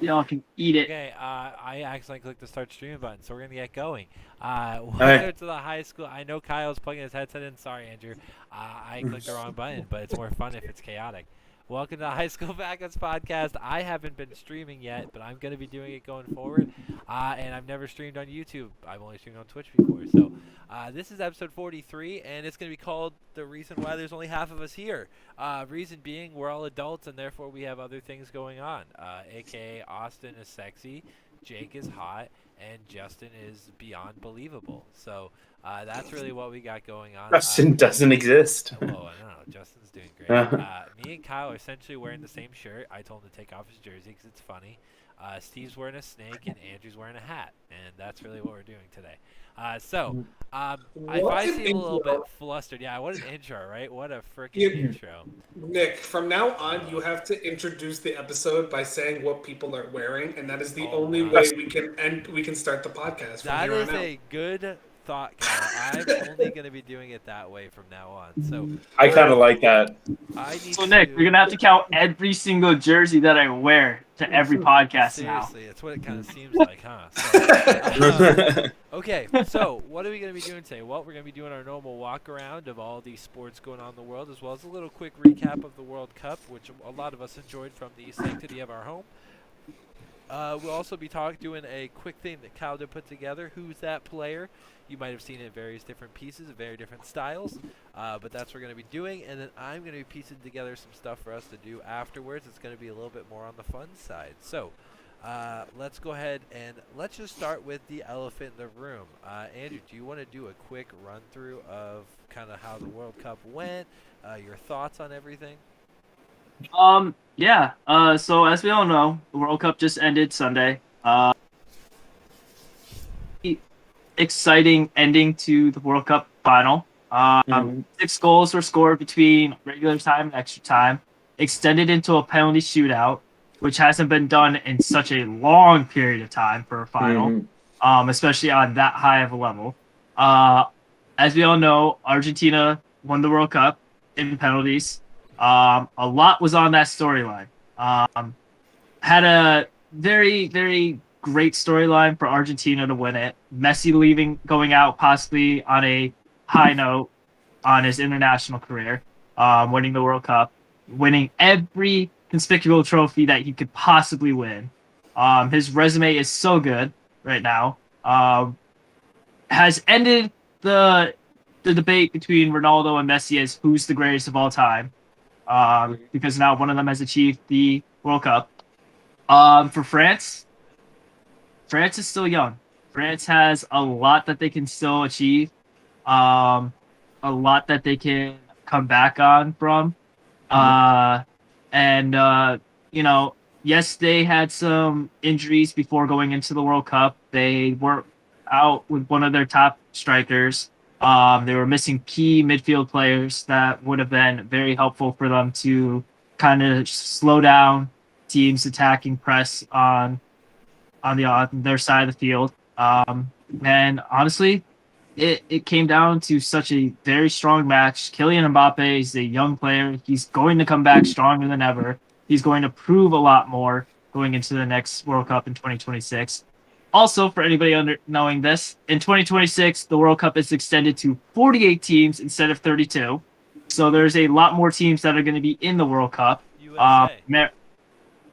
Y'all can eat it. Okay, I accidentally clicked the start streaming button, so we're gonna get going. Okay. Welcome to the high school. I know Kyle's plugging his headset in. Sorry, Andrew. I clicked the wrong button, but it's more fun if it's chaotic. Welcome to the High School Backups Podcast. I haven't been streaming yet, but I'm gonna be doing it going forward. And I've never streamed on YouTube. I've only streamed on Twitch before. So this is episode 43, and it's gonna be called "The Reason Why There's Only Half of Us Here." Reason being, we're all adults, and therefore we have other things going on. AKA Austin is sexy, Jake is hot, and Justin is beyond believable. So that's really what we got going on. Justin doesn't exist. Whoa, I don't know. Justin's doing great. Uh, Me and Kyle are essentially wearing the same shirt. I told him to take off his jersey because it's funny. Steve's wearing a snake, and Andrew's wearing a hat, and that's really what we're doing today. If What I an seem a little bit intro. flustered, yeah, what an intro, right? What a freaking You- intro. Nick, from now on, you have to introduce the episode by saying what people are wearing, and that is the Oh, only wow. way we can start the podcast from That here is on out. a good thought, Kyle. I'm only going to be doing it that way from now on. So I kind of like that. I need So Nick, we're gonna have to count every single jersey that I wear to every podcast now. Seriously, that's what it kind of seems like, huh? So, okay, so what are we going to be doing today? Well, we're going to be doing our normal walk around of all the sports going on in the world, as well as a little quick recap of the World Cup, which a lot of us enjoyed from the sanctity of our home. We'll also be doing a quick thing that Kyle did put together. Who's that player? You might have seen it in various different pieces, very different styles, but that's what we're going to be doing. And then I'm going to be piecing together some stuff for us to do afterwards. It's going to be a little bit more on the fun side. So let's go ahead and let's just start with the elephant in the room. Andrew, do you want to do a quick run through of kind of how the World Cup went, your thoughts on everything? Yeah. So as we all know, the World Cup just ended Sunday. Exciting ending to the World Cup final. Mhm. 6 goals were scored between regular time and extra time, extended into a penalty shootout, which hasn't been done in such a long period of time for a final, especially on that high of a level. As we all know, Argentina won the World Cup in penalties. A lot was on that storyline. Had a very, very great storyline for Argentina to win it. Messi going out possibly on a high note on his international career, winning the World Cup, winning every conspicuous trophy that he could possibly win. His resume is so good right now. Has ended the debate between Ronaldo and Messi as who's the greatest of all time, because now one of them has achieved the World Cup. For France, France is still young. France has a lot that they can still achieve, a lot that they can come back on from. And yes, they had some injuries before going into the World Cup. They were out with one of their top strikers. They were missing key midfield players that would have been very helpful for them to kind of slow down teams attacking press on their side of the field. And honestly, it came down to such a very strong match. Kylian Mbappe is a young player. He's going to come back stronger than ever. He's going to prove a lot more going into the next World Cup in 2026. Also, for anybody knowing this, in 2026, the World Cup is extended to 48 teams instead of 32. So there's a lot more teams that are going to be in the World Cup. USA.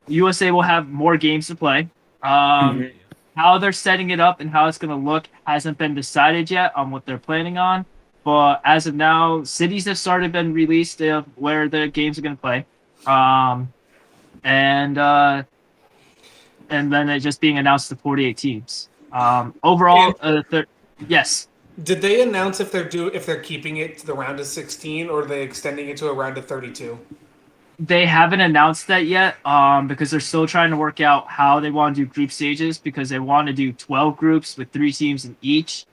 USA will have more games to play. Mhm. How they're setting it up and how it's going to look hasn't been decided yet on what they're planning on. But as of now, cities have been released of where the games are going to play. Um, and then it just being announced to 48 teams. Overall, yes, Did they announce if they're keeping it to the round of 16 or are they extending it to a round of 32? they haven't announced that yet because they're still trying to work out how they want to do group stages because they want to do 12 groups with 3 teams in each.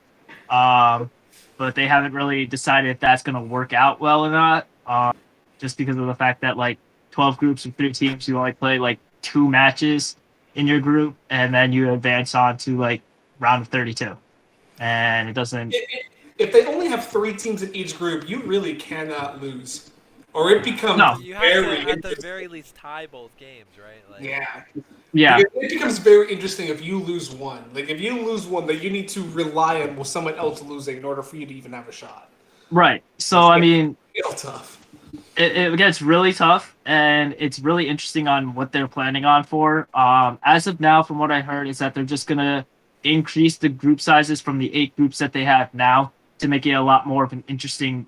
But they haven't really decided if that's going to work out well or not. Just because of the fact that like 12 groups with 3 teams, you only play like 2 matches in your group, and then you advance on to like round of 32, and it doesn't. If they only have 3 teams in each group, you really cannot lose. or it becomes No. You have very to, at the interesting. very least, tie both games, right? Like, Yeah. Yeah, Because it becomes very interesting if you lose one. Like if you lose one, that you need to rely on someone else losing in order for you to even have a shot. right. So I mean, Real tough. it gets really tough, and it's really interesting on what they're planning on for. As of now, from what I heard, is that they're just gonna increase the group sizes from the 8 groups that they have now to make it a lot more of an interesting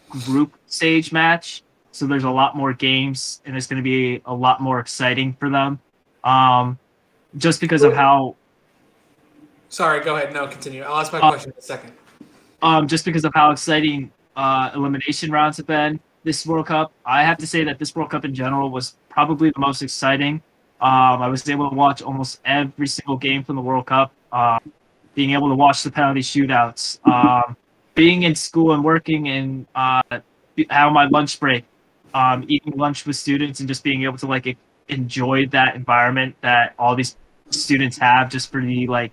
group stage match. So there's a lot more games, and it's going to be a lot more exciting for them. Just because of how, Sorry, go ahead. No, continue. I'll ask my Uh, question in a second. just because of how exciting elimination rounds have been this World Cup. I have to say that this World Cup in general was probably the most exciting. I was able to watch almost every single game from the World Cup. Being able to watch the penalty shootouts, being in school and working and how my lunch break, eating lunch with students and just being able to like enjoy that environment that all these students have just for the like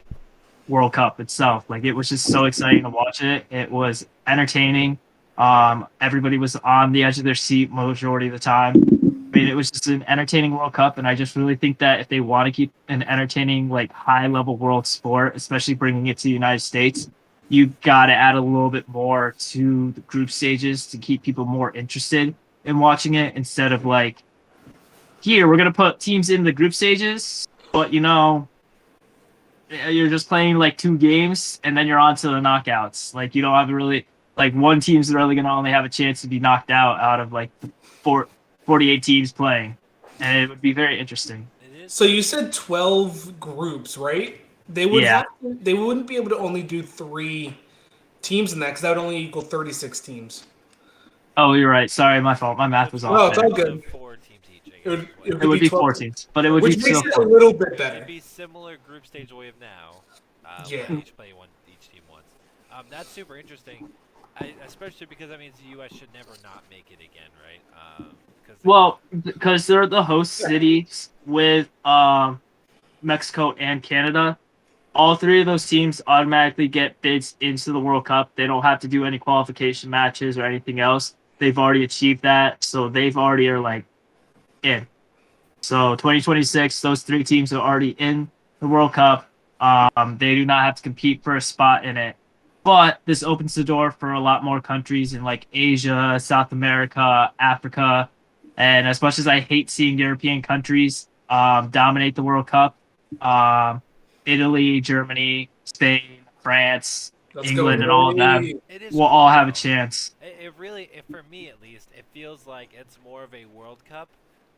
World Cup itself. Like it was just so exciting to watch it. It was entertaining. Everybody was on the edge of their seat majority of the time. I mean, it was just an entertaining World Cup, and I just really think that if they want to keep an entertaining, like high-level world sport, especially bringing it to the United States, you got to add a little bit more to the group stages to keep people more interested in watching it instead of like, here we're gonna put teams in the group stages, but you're just playing like 2 games and then you're on to the knockouts. Like you don't have really like one team's really gonna only have a chance to be knocked out of like 48 teams playing, and it would be very interesting. it is. So you said 12 groups, right? They would Yeah. have to, they wouldn't be able to only do 3 teams in that because that would only equal 36 teams. Oh, you're right. Sorry, my fault. My math was No, off it's there. all good. 4 teams each. I It would- guess, it It would be 12 4 teams, but it would Which be makes still it a 4. little bit It'd better. be similar group stage we have now. Yeah. Where each play each team once. That's super interesting. Especially because that means the U.S. should never not make it again, right? Well, because they're the host cities with Mexico and Canada. All 3 of those teams automatically get bids into the World Cup. They don't have to do any qualification matches or anything else. They've already achieved that, so they've already are like in. So 2026, those 3 teams are already in the World Cup. They do not have to compete for a spot in it. But this opens the door for a lot more countries in like Asia, South America, Africa. And as much as I hate seeing European countries dominate the World Cup, Italy, Germany, Spain, France, Let's England, go. and all of them it is will all have a though. chance. It really, for me at least, it feels like it's more of a World Cup.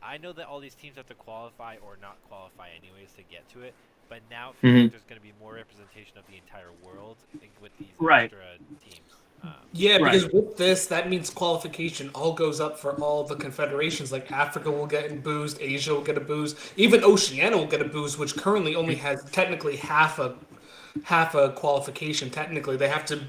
I know that all these teams have to qualify or not qualify anyways to get to it, but now it feels like there's going to be more representation of the entire world with these Right. extra teams. Yeah, Right. because with this, that means qualification all goes up for all the confederations. Like Africa will get a boost, Asia will get a boost, even Oceania will get a boost, which currently only has technically half a qualification. Technically, they have to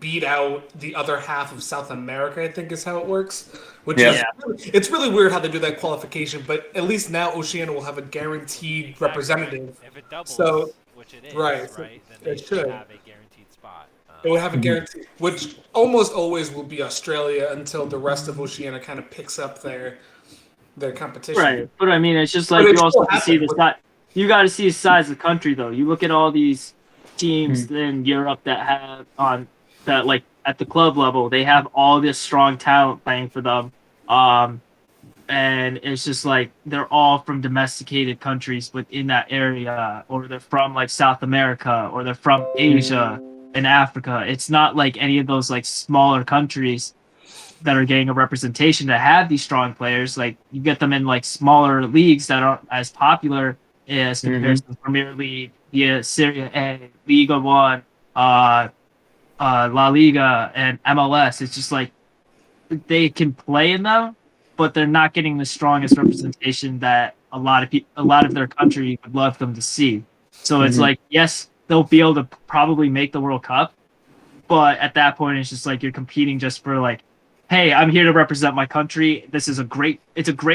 beat out the other half of South America. I think is how it works. Which Yeah. is it's really weird how they do that qualification. But at least now Oceania will have a guaranteed Exactly. representative. If it doubles, So- which it is, right, right, so then it they should should. have a guaranteed spot. It will have a guarantee, which almost always will be Australia until the rest of Oceania kind of picks up their competition. Right, but I mean, it's just like But it you also still have to see happened the with- size. You got to see the size of the country, though. You look at all these teams in Europe that have on that like at the club level, they have all this strong talent playing for them, and it's just like they're all from domesticated countries within that area, or they're from like South America, or they're from Asia and Africa. It's not like any of those like smaller countries that are getting a representation to have these strong players. Like you get them in like smaller leagues that aren't as popular as compared to the Premier League, via Serie A, Liga One, La Liga, and MLS. It's just like they can play in them, but they're not getting the strongest representation that a lot of their country would love them to see. So it's like, yes, they'll be able to probably make the World Cup, but at that point, it's just like you're competing just for like, hey, I'm here to represent my country. It's a great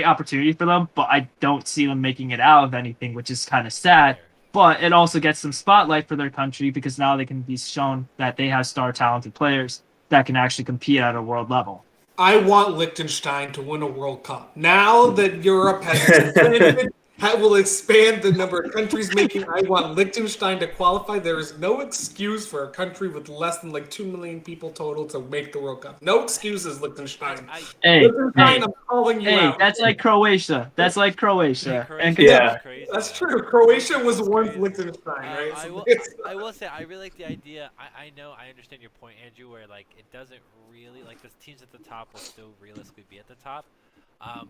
opportunity for them, but I don't see them making it out of anything, which is kind of sad. But it also gets some spotlight for their country because now they can be shown that they have star talented players that can actually compete at a world level. I want Liechtenstein to win a World Cup. Now that Europe has expanded, will expand the number of countries making. I want Liechtenstein to qualify. There is no excuse for a country with less than like 2 million people total to make the World Cup. No excuses, Liechtenstein. Hey, Liechtenstein, I'm calling you hey, out. that's like Croatia. That's like Croatia. And Yeah. Crazy. That's true. Croatia was That's once crazy. Liechtenstein, right? I will say I really like the idea. I know I understand your point, Andrew, where like it doesn't really like the teams at the top will still realistically be at the top,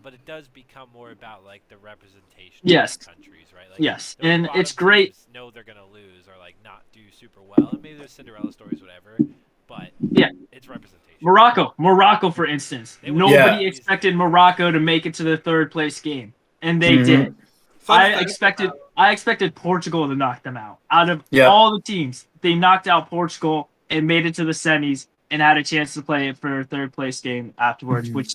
but it does become more about like the representation Yes. of the countries, right? Like, Yes, those and bottom it's great. teams know they're gonna lose or like not do super well, and maybe there's Cinderella stories, whatever. But Yeah. it's representation. Morocco, for instance. They would- Nobody Yeah. expected Morocco to make it to the third place game, and they Mhm. did. Fun I fact expected Portugal to knock them out. Out of Yeah. all the teams, they knocked out Portugal and made it to the semis and had a chance to play it for a third place game afterwards. Mhm. Which,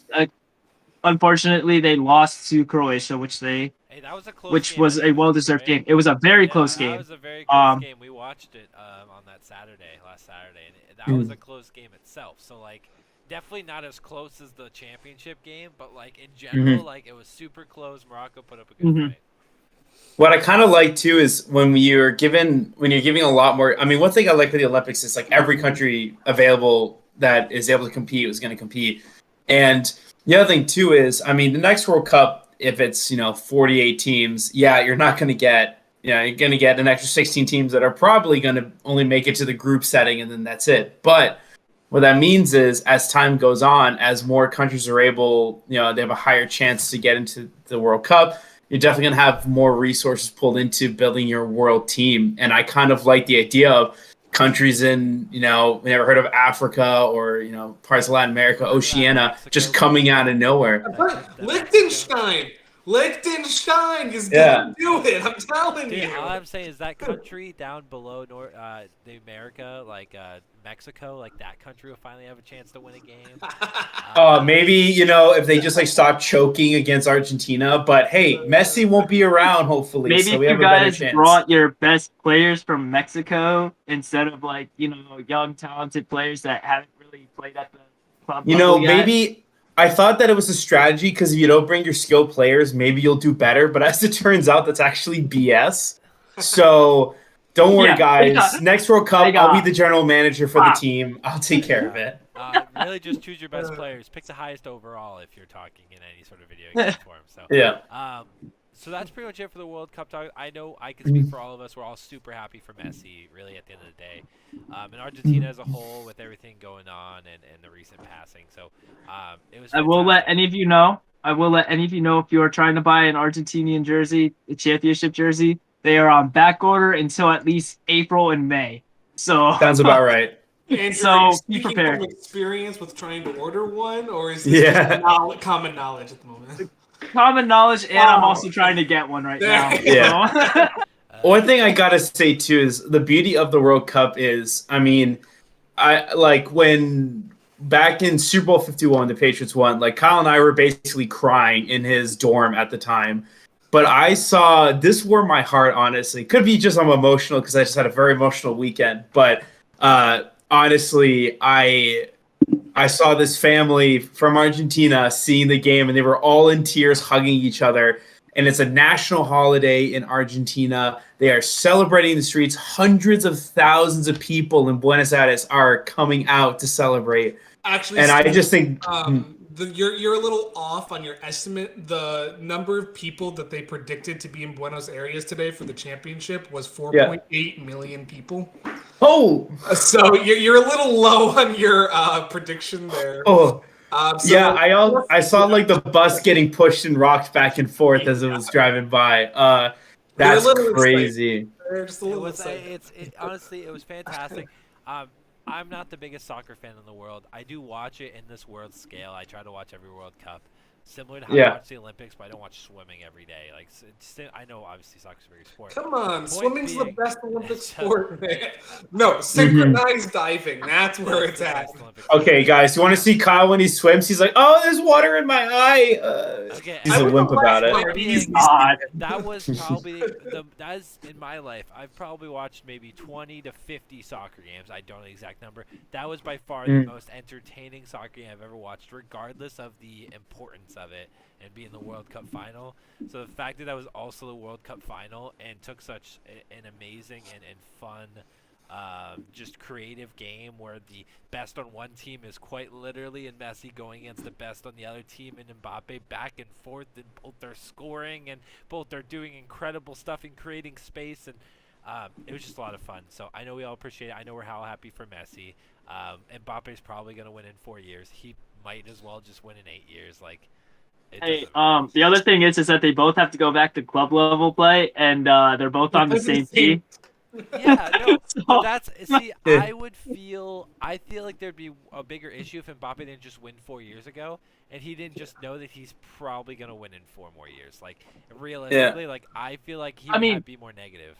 unfortunately, they lost to Croatia, which Hey, that was a close which game was a anyways, well-deserved right? game. It was a very Yeah, close that game. was a very close Um, game. We watched it on that last Saturday, and that was a close game itself. So like, definitely not as close as the championship game, but like in general, like it was super close. Morocco put up a good Mhm. fight. What I kind of like too is when you're giving a lot more. I mean, one thing I like with the Olympics is like every country available that is able to compete is going to compete. And the other thing too is, I mean, the next World Cup, if it's 48 teams, yeah, you're not going to get you're going to get an extra 16 teams that are probably going to only make it to the group setting, and then that's it. But what that means is, as time goes on, as more countries are able, they have a higher chance to get into the World Cup. You're definitely going to have more resources pulled into building your world team. And I kind of like the idea of countries in, we never heard of Africa or, parts of Latin America, Oceania, Mexico. just coming out of nowhere. Liechtenstein. Liechtenstein is Yeah. gonna do it. I'm telling Dude, you. all I'm saying is that country down below the America, like Mexico, like that country will finally have a chance to win a game. Maybe, if they just stop choking against Argentina. But hey, Messi won't be around, hopefully. maybe so if we you have a better guys chance. brought your best players from Mexico instead of young talented players that haven't really played at the club level yet. Maybe I thought that it was a strategy because if you don't bring your skilled players, maybe you'll do better. But as it turns out, that's actually BS. So don't worry, guys. Next World Cup, I'll be the general manager for the team. I'll take care of it. Really, just choose your best players. Pick the highest overall if you're talking in any sort of video game form. So Yeah. So that's pretty much it for the World Cup talk. I know I can speak for all of us. We're all super happy for Messi, really, at the end of the day. And Argentina as a whole, with everything going on and the recent passing. So it was. I will let fantastic. any of you know. If you are trying to buy an Argentinian jersey, a championship jersey, they are on back order until at least April and May. So Sounds about right. Andrew, So, are you be speaking prepared. from experience with trying to order one, or is this Yeah. common knowledge at the moment? common knowledge, and I'm Wow. also trying to get one right now. Yeah. So. One thing I gotta say too is the beauty of the World Cup is, I mean, I like when back in Super Bowl 51, the Patriots won. Like Kyle and I were basically crying in his dorm at the time. But I saw this warmed my heart. Honestly, could be just I'm emotional because I just had a very emotional weekend. But honestly, I saw this family from Argentina seeing the game, and they were all in tears, hugging each other. And it's a national holiday in Argentina. They are celebrating the streets. Hundreds of thousands of people in Buenos Aires are coming out to celebrate. Actually, And I Steve, just think, you're a little off on your estimate. The number of people that they predicted to be in Buenos Aires today for the championship was 4.8 million people. oh, So you're a little low on your prediction there. oh. So Yeah, I saw like the bus getting pushed and rocked back and forth as it was driving by. That's They're a little crazy. They're just a It little was excited. honestly it was fantastic. I'm not the biggest soccer fan in the world. I do watch it in this world scale. I try to watch every World Cup. Similar to how I Yeah. watch the Olympics, but I don't watch swimming every day. Like, I know obviously soccer's a big sport. Come on, Point swimming's the being, best Olympic it's just- sport, man. No, synchronized diving. That's where That's it's the at. best Olympic Okay, sport. guys, you want to see Kyle when he swims? He's like, "Oh, there's water in my eye." Okay, He's I a would wimp like about to it. learn easy. God. That was probably that's in my life. I've probably watched maybe 20 to 50 soccer games. I don't know the exact number. That was by far the most entertaining soccer game I've ever watched, regardless of the importance of it and being the World Cup final. So the fact that that was also the World Cup final and took such an amazing and fun, just creative game where the best on one team is quite literally and Messi going against the best on the other team and Mbappe back and forth, and both are scoring and both are doing incredible stuff and creating space, and it was just a lot of fun. So I know we all appreciate it. I know we're all happy for Messi. Mbappe's probably going to win in 4 years. He might as well just win in 8 years. Like, it Hey, doesn't matter. the other thing is that they both have to go back to club level play, and they're both on the same team. Yeah, no, So- but that's see. I feel like there'd be a bigger issue if Mbappe didn't just win 4 years ago, and he didn't just know that he's probably gonna win in 4 more years. Like realistically, like I feel like he would be more negative.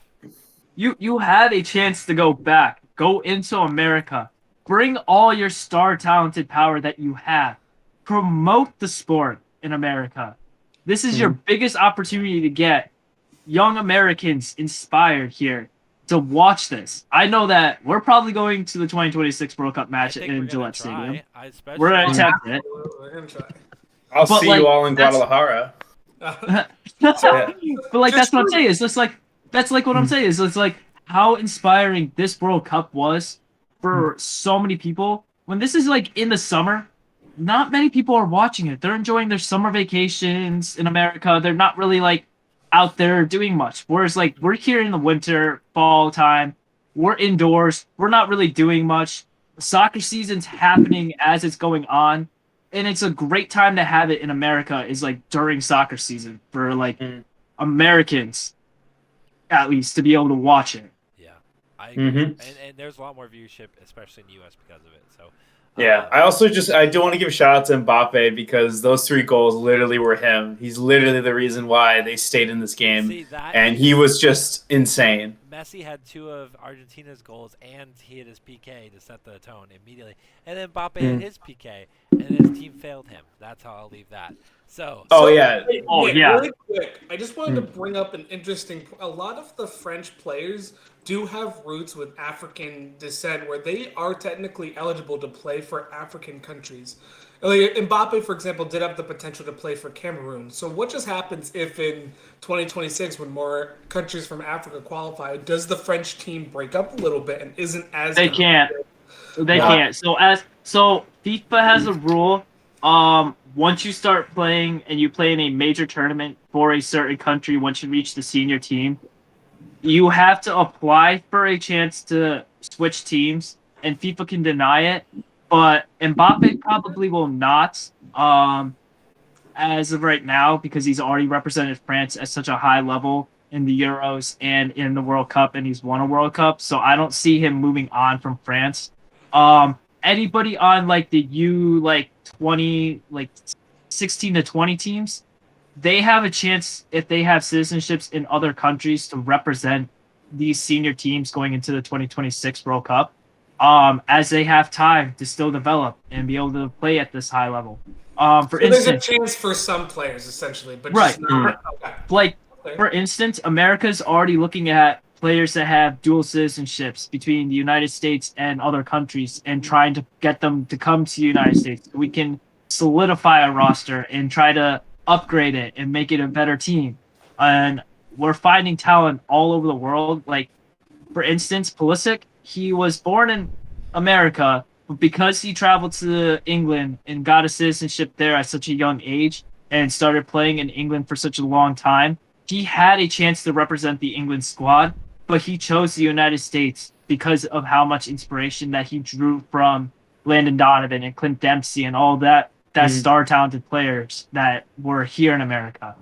You have a chance to go back, go into America, bring all your star talented power that you have, promote the sport in America. This is your biggest opportunity to get young Americans inspired here to watch this. I know that we're probably going to the 2026 World Cup I match think we're in gonna Gillette try. Stadium. I especially We're gonna want- attempt it. We're gonna try. I'll But, see like, you all in that's- Guadalajara. But like that's what I'm saying. Is just like that's like what I'm saying is it's like how inspiring this World Cup was for so many people. When this is like in the summer, not many people are watching it. They're enjoying their summer vacations in America. They're not really like out there doing much. Whereas like we're here in the winter, fall time. We're indoors. We're not really doing much. Soccer season's happening as it's going on. And it's a great time to have it in America is like during soccer season for like Americans, at least, to be able to watch it. Yeah, I agree. Mhm. And there's a lot more viewership, especially in the U.S. because of it. So Yeah, I do want to give a shout out to Mbappe because those 3 goals literally were him. He's literally the reason why they stayed in this game, see that and he was just insane. Messi had 2 of Argentina's goals, and he had his PK to set the tone immediately. And then Mbappe had his PK, and his team failed him. That's how I'll leave that. So, Oh yeah, Oh, Nick, yeah. Really quick, I just wanted to bring up an interesting. A lot of the French players do have roots with African descent, where they are technically eligible to play for African countries. Like Mbappe, for example, did have the potential to play for Cameroon. So, what just happens if in 2026, when more countries from Africa qualify, does the French team break up a little bit and isn't as They can't. They Yeah. can't. So FIFA has a rule. Once you start playing and you play in a major tournament for a certain country, once you reach the senior team, you have to apply for a chance to switch teams, and FIFA can deny it. But Mbappe probably will not, as of right now, because he's already represented France at such a high level in the Euros and in the World Cup, and he's won a World Cup. So I don't see him moving on from France. Anybody on like the U 16 to 20 teams, they have a chance if they have citizenships in other countries to represent these senior teams going into the 2026 World Cup, as they have time to still develop and be able to play at this high level. For So there's a instance, chance for some players, essentially, but Right. just not. Okay. like for instance, America's already looking at players that have dual citizenships between the United States and other countries and trying to get them to come to the United States. We can solidify a roster and try to upgrade it and make it a better team. And we're finding talent all over the world. Like, for instance, Pulisic, he was born in America, but because he traveled to England and got a citizenship there at such a young age and started playing in England for such a long time, he had a chance to represent the England squad, but he chose the United States because of how much inspiration that he drew from Landon Donovan and Clint Dempsey and all that star talented players that were here in America.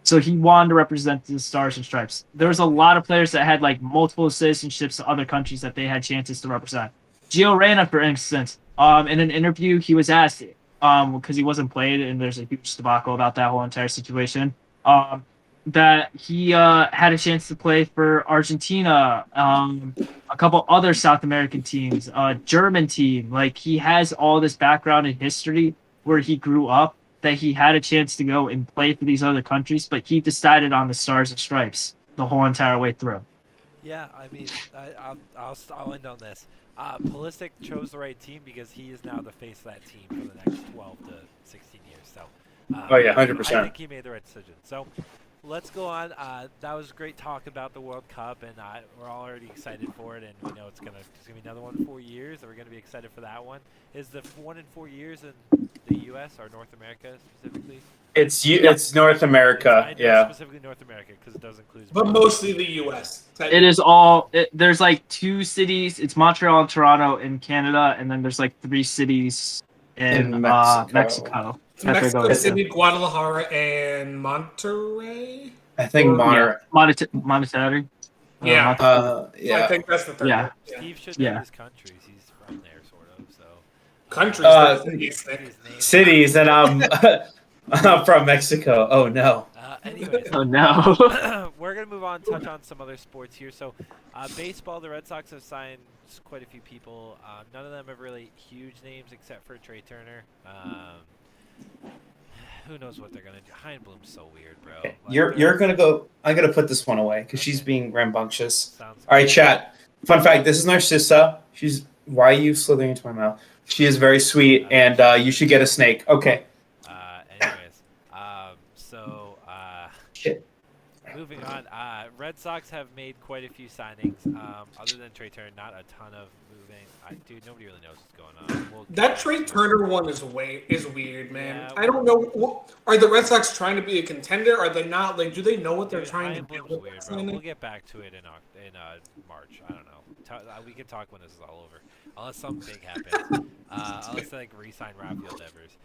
So he wanted to represent the Stars and Stripes. There was a lot of players that had like multiple citizenships to other countries that they had chances to represent. Gio Reyna, for instance, in an interview, he was asked, because he wasn't played, and there's a huge debacle about that whole entire situation. That he had a chance to play for Argentina, a couple other South American teams, a German team. Like he has all this background and history where he grew up, that he had a chance to go and play for these other countries, but he decided on the Stars and Stripes the whole entire way through. Yeah, I mean, I'll end on this. Pulisic chose the right team because he is now the face of that team for the next 12 to 16 years. So, Oh yeah, I 100%. think he made the right decision. So, let's go on. That was great talk about the World Cup, and we're all already excited for it. And we know it's gonna be another one in 4 years, and we're gonna be excited for that one. Is the one in 4 years in the U.S. or North America specifically? It's North America. I know Yeah. specifically North America because it does include. But mostly the U.S. It is all. There's like 2 cities. It's Montreal and Toronto in Canada, and then there's like 3 cities in Mexico. Mexico. It's that they're Mexico going to. City, Guadalajara, and Monterrey. I think Monterey. Monetary. Yeah. I Yeah. think that's the third Yeah. one. Yeah. Steve should Yeah. know his countries. He's from there, sort of. So. Countries. Uh, cities, Nick. His name- Cities, and I'm from Mexico. Oh no. Anyways, Oh no. we're gonna move on, touch on some other sports here. So, baseball, the Red Sox have signed quite a few people. None of them have really huge names except for Trey Turner. Who knows what they're gonna do? Heinblum's so weird, bro. Like, You're gonna go. I'm gonna put this one away because she's being rambunctious. Sounds All right, chat. Fun fact: this is Narcissa. She's. Why are you slithering into my mouth? She is very sweet, and you should get a snake. Okay. Anyways, Shit. moving on. Red Sox have made quite a few signings. Other than Trey Turner, not a ton of moving. Dude, nobody really knows what's going on. That Trey Turner one is weird, man. Yeah, I don't know. Are the Red Sox trying to be a contender? Are they not? Like, do they know what they're trying to do? Heinblum's weird, bro. We'll get back to it in March. I don't know. We can talk when this is all over, unless something big happens. Unless they re-sign Rafael Devers.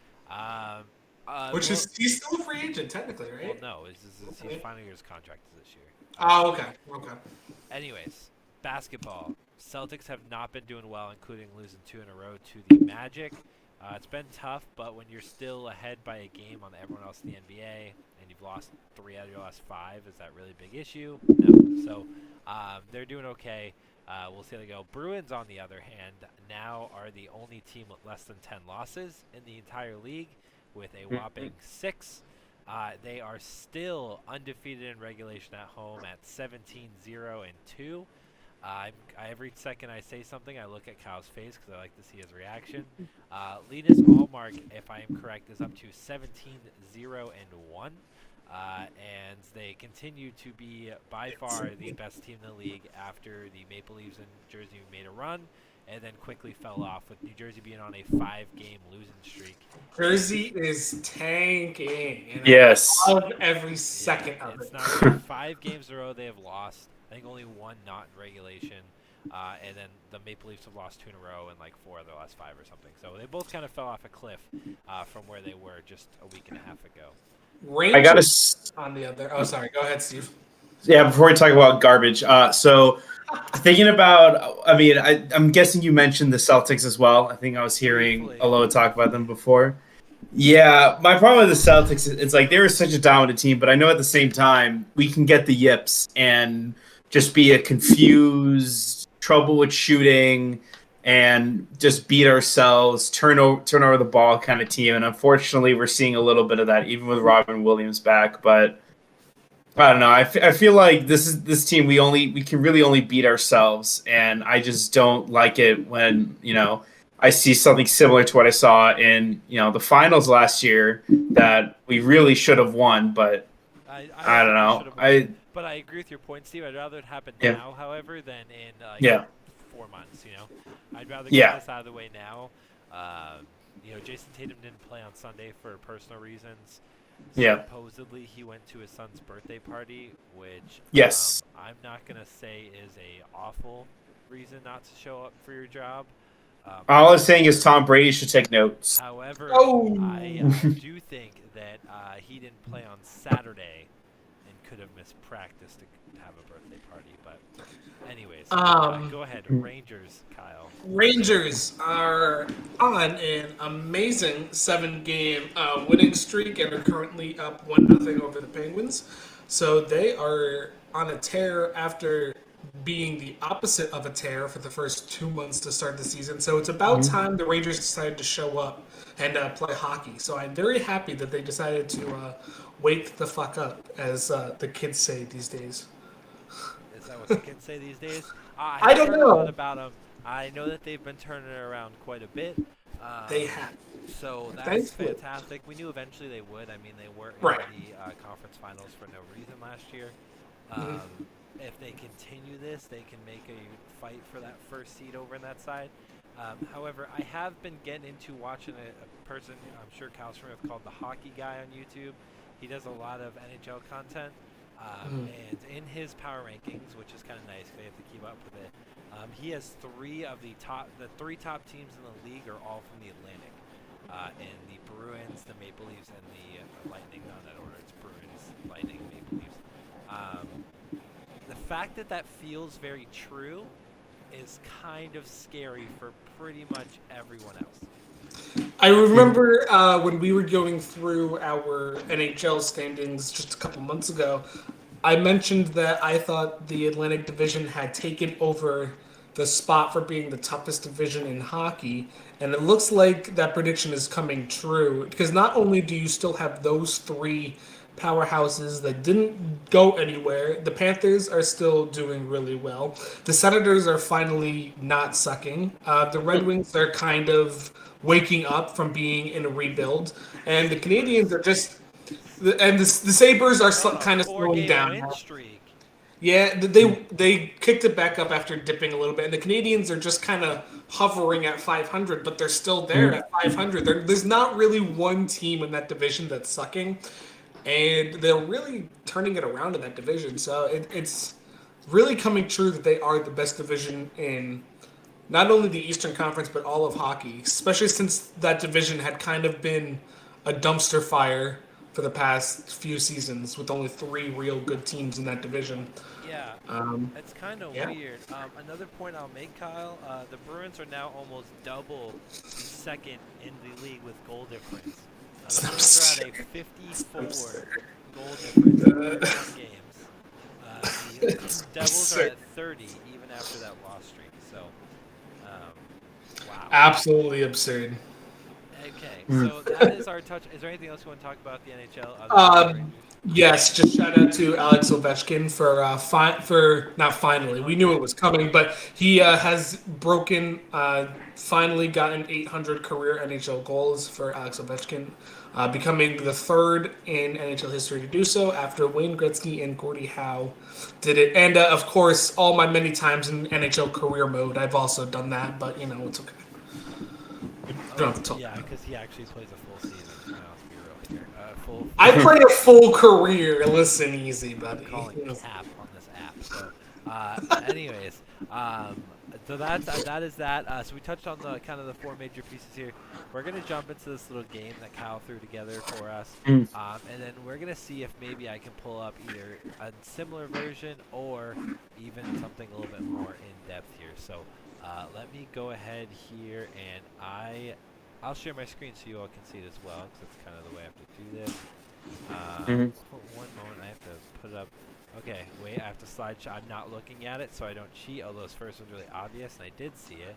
He's still a free agent technically, Well, right? no, he's final year's contract is this year. Oh, okay. Okay. Anyways, basketball. Celtics have not been doing well, including losing 2 in a row to the Magic. It's been tough, but when you're still ahead by a game on everyone else in the NBA, and you've lost 3 out of your last 5, is that really a big issue? No. So they're doing okay. We'll see how they go. Bruins, on the other hand, now are the only team with less than 10 losses in the entire league, with a whopping 6. They are still undefeated in regulation at home at 17-0-2. Every second I say something, I look at Kyle's face because I like to see his reaction. Linus Ullmark, if I am correct, is up to 17-0-1. And they continue to be by far the best team in the league after the Maple Leafs and Jersey made a run and then quickly fell off, with New Jersey being on a 5-game losing streak. Jersey is tanking. And Yes. I love every second of It's it. not 5 games in a row they have lost. I think only 1 not in regulation. And then the Maple Leafs have lost 2 in a row and like 4 of their last 5 or something. So they both kind of fell off a cliff from where they were just a week and a half ago. I gotta. On the other. Oh, sorry. Go ahead, Steve. Yeah, before we talk about garbage, so thinking about, I mean, I'm guessing you mentioned the Celtics as well. I think I was hearing Aloha talk about them before. Yeah, my problem with the Celtics is it's like they were such a dominant team, but I know at the same time we can get the yips and just be a confused, trouble with shooting, and just beat ourselves, turn over the ball kind of team. And unfortunately, we're seeing a little bit of that even with Robin Williams back, but. I don't know. I feel like this team we can really only beat ourselves, and I just don't like it when I see something similar to what I saw in the finals last year that we really should have won, but I don't know. But I agree with your point, Steve. I'd rather it happen Yeah. now, however, than in 4 months. I'd rather get this out of the way now. Jason Tatum didn't play on Sunday for personal reasons. Yeah. Supposedly he went to his son's birthday party, which Yes. I'm not gonna say is a awful reason not to show up for your job. All I'm saying is Tom Brady should take notes. However, Oh. I do think that he didn't play on Saturday and could have missed practice to have a birthday party. But anyways, go ahead, Rangers, Kyle. Rangers are on an amazing 7-game winning streak and are currently up 1-0 over the Penguins. So they are on a tear after being the opposite of a tear for the first 2 months to start the season. So it's about time the Rangers decided to show up and play hockey. So I'm very happy that they decided to wake the fuck up, as the kids say these days. Is that what the kids say these days? I don't heard know. a lot about them. I know that they've been turning it around quite a bit. They have. So that's Thankfully. fantastic. We knew eventually they would. I mean, they were in Right. the conference finals for no reason last year. If they continue this, they can make a fight for that first seed over in that side. However, I have been getting into watching a person I'm sure Kyle's familiar with called the Hockey Guy on YouTube. He does a lot of NHL content. And in his power rankings, which is kind of nice, they have to keep up with it. He has three top teams in the league are all from the Atlantic, and the Bruins, the Maple Leafs, and the Lightning. Not in that order. It's Bruins, Lightning, Maple Leafs. The fact that feels very true is kind of scary for pretty much everyone else. I remember when we were going through our NHL standings just a couple months ago, I mentioned that I thought the Atlantic Division had taken over the spot for being the toughest division in hockey, and it looks like that prediction is coming true, because not only do you still have those three powerhouses that didn't go anywhere, the Panthers are still doing really well. The Senators are finally not sucking. The Red Wings are kind of waking up from being in a rebuild, and the Canadians are just, and the Sabres are kind of slowing down. Win streak. Yeah, they kicked it back up after dipping a little bit, and the Canadians are just kind of hovering at 500, but they're still there at 500. There's not really one team in that division that's sucking, and they're really turning it around in that division. So it's really coming true that they are the best division in not only the Eastern Conference, but all of hockey, especially since that division had kind of been a dumpster fire for the past few seasons with only 3 real good teams in that division. Yeah, it's kind of weird. Another point I'll make, Kyle, the Bruins are now almost double second in the league with goal difference. The Bruins are at a 54 goal difference in games. The Devils are at 30 even after that loss streak. So, wow. Absolutely absurd. Okay, so that is our touch. Is there anything else you want to talk about the NHL? Other than Yes, just shout out to Alex Ovechkin for not finally. We knew it was coming, but he has finally gotten 800 career NHL goals for Alex Ovechkin, becoming the third in NHL history to do so after Wayne Gretzky and Gordie Howe did it. And of course, all my many times in NHL career mode, I've also done that, but it's okay. Yeah, because he actually plays a full season. Let's be real here. I play a full career. Listen, easy, buddy. Calling cap on this app. So, anyways, so that is that. So we touched on the kind of the 4 major pieces here. We're gonna jump into this little game that Kyle threw together for us, and then we're gonna see if maybe I can pull up either a similar version or even something a little bit more in depth here. So. Let me go ahead here, and I'll share my screen so you all can see it as well, because that's kind of the way I have to do this. For one moment, I have to put it up. Okay, wait, I have to slide. I'm not looking at it, so I don't cheat. Although this first one's really obvious, and I did see it.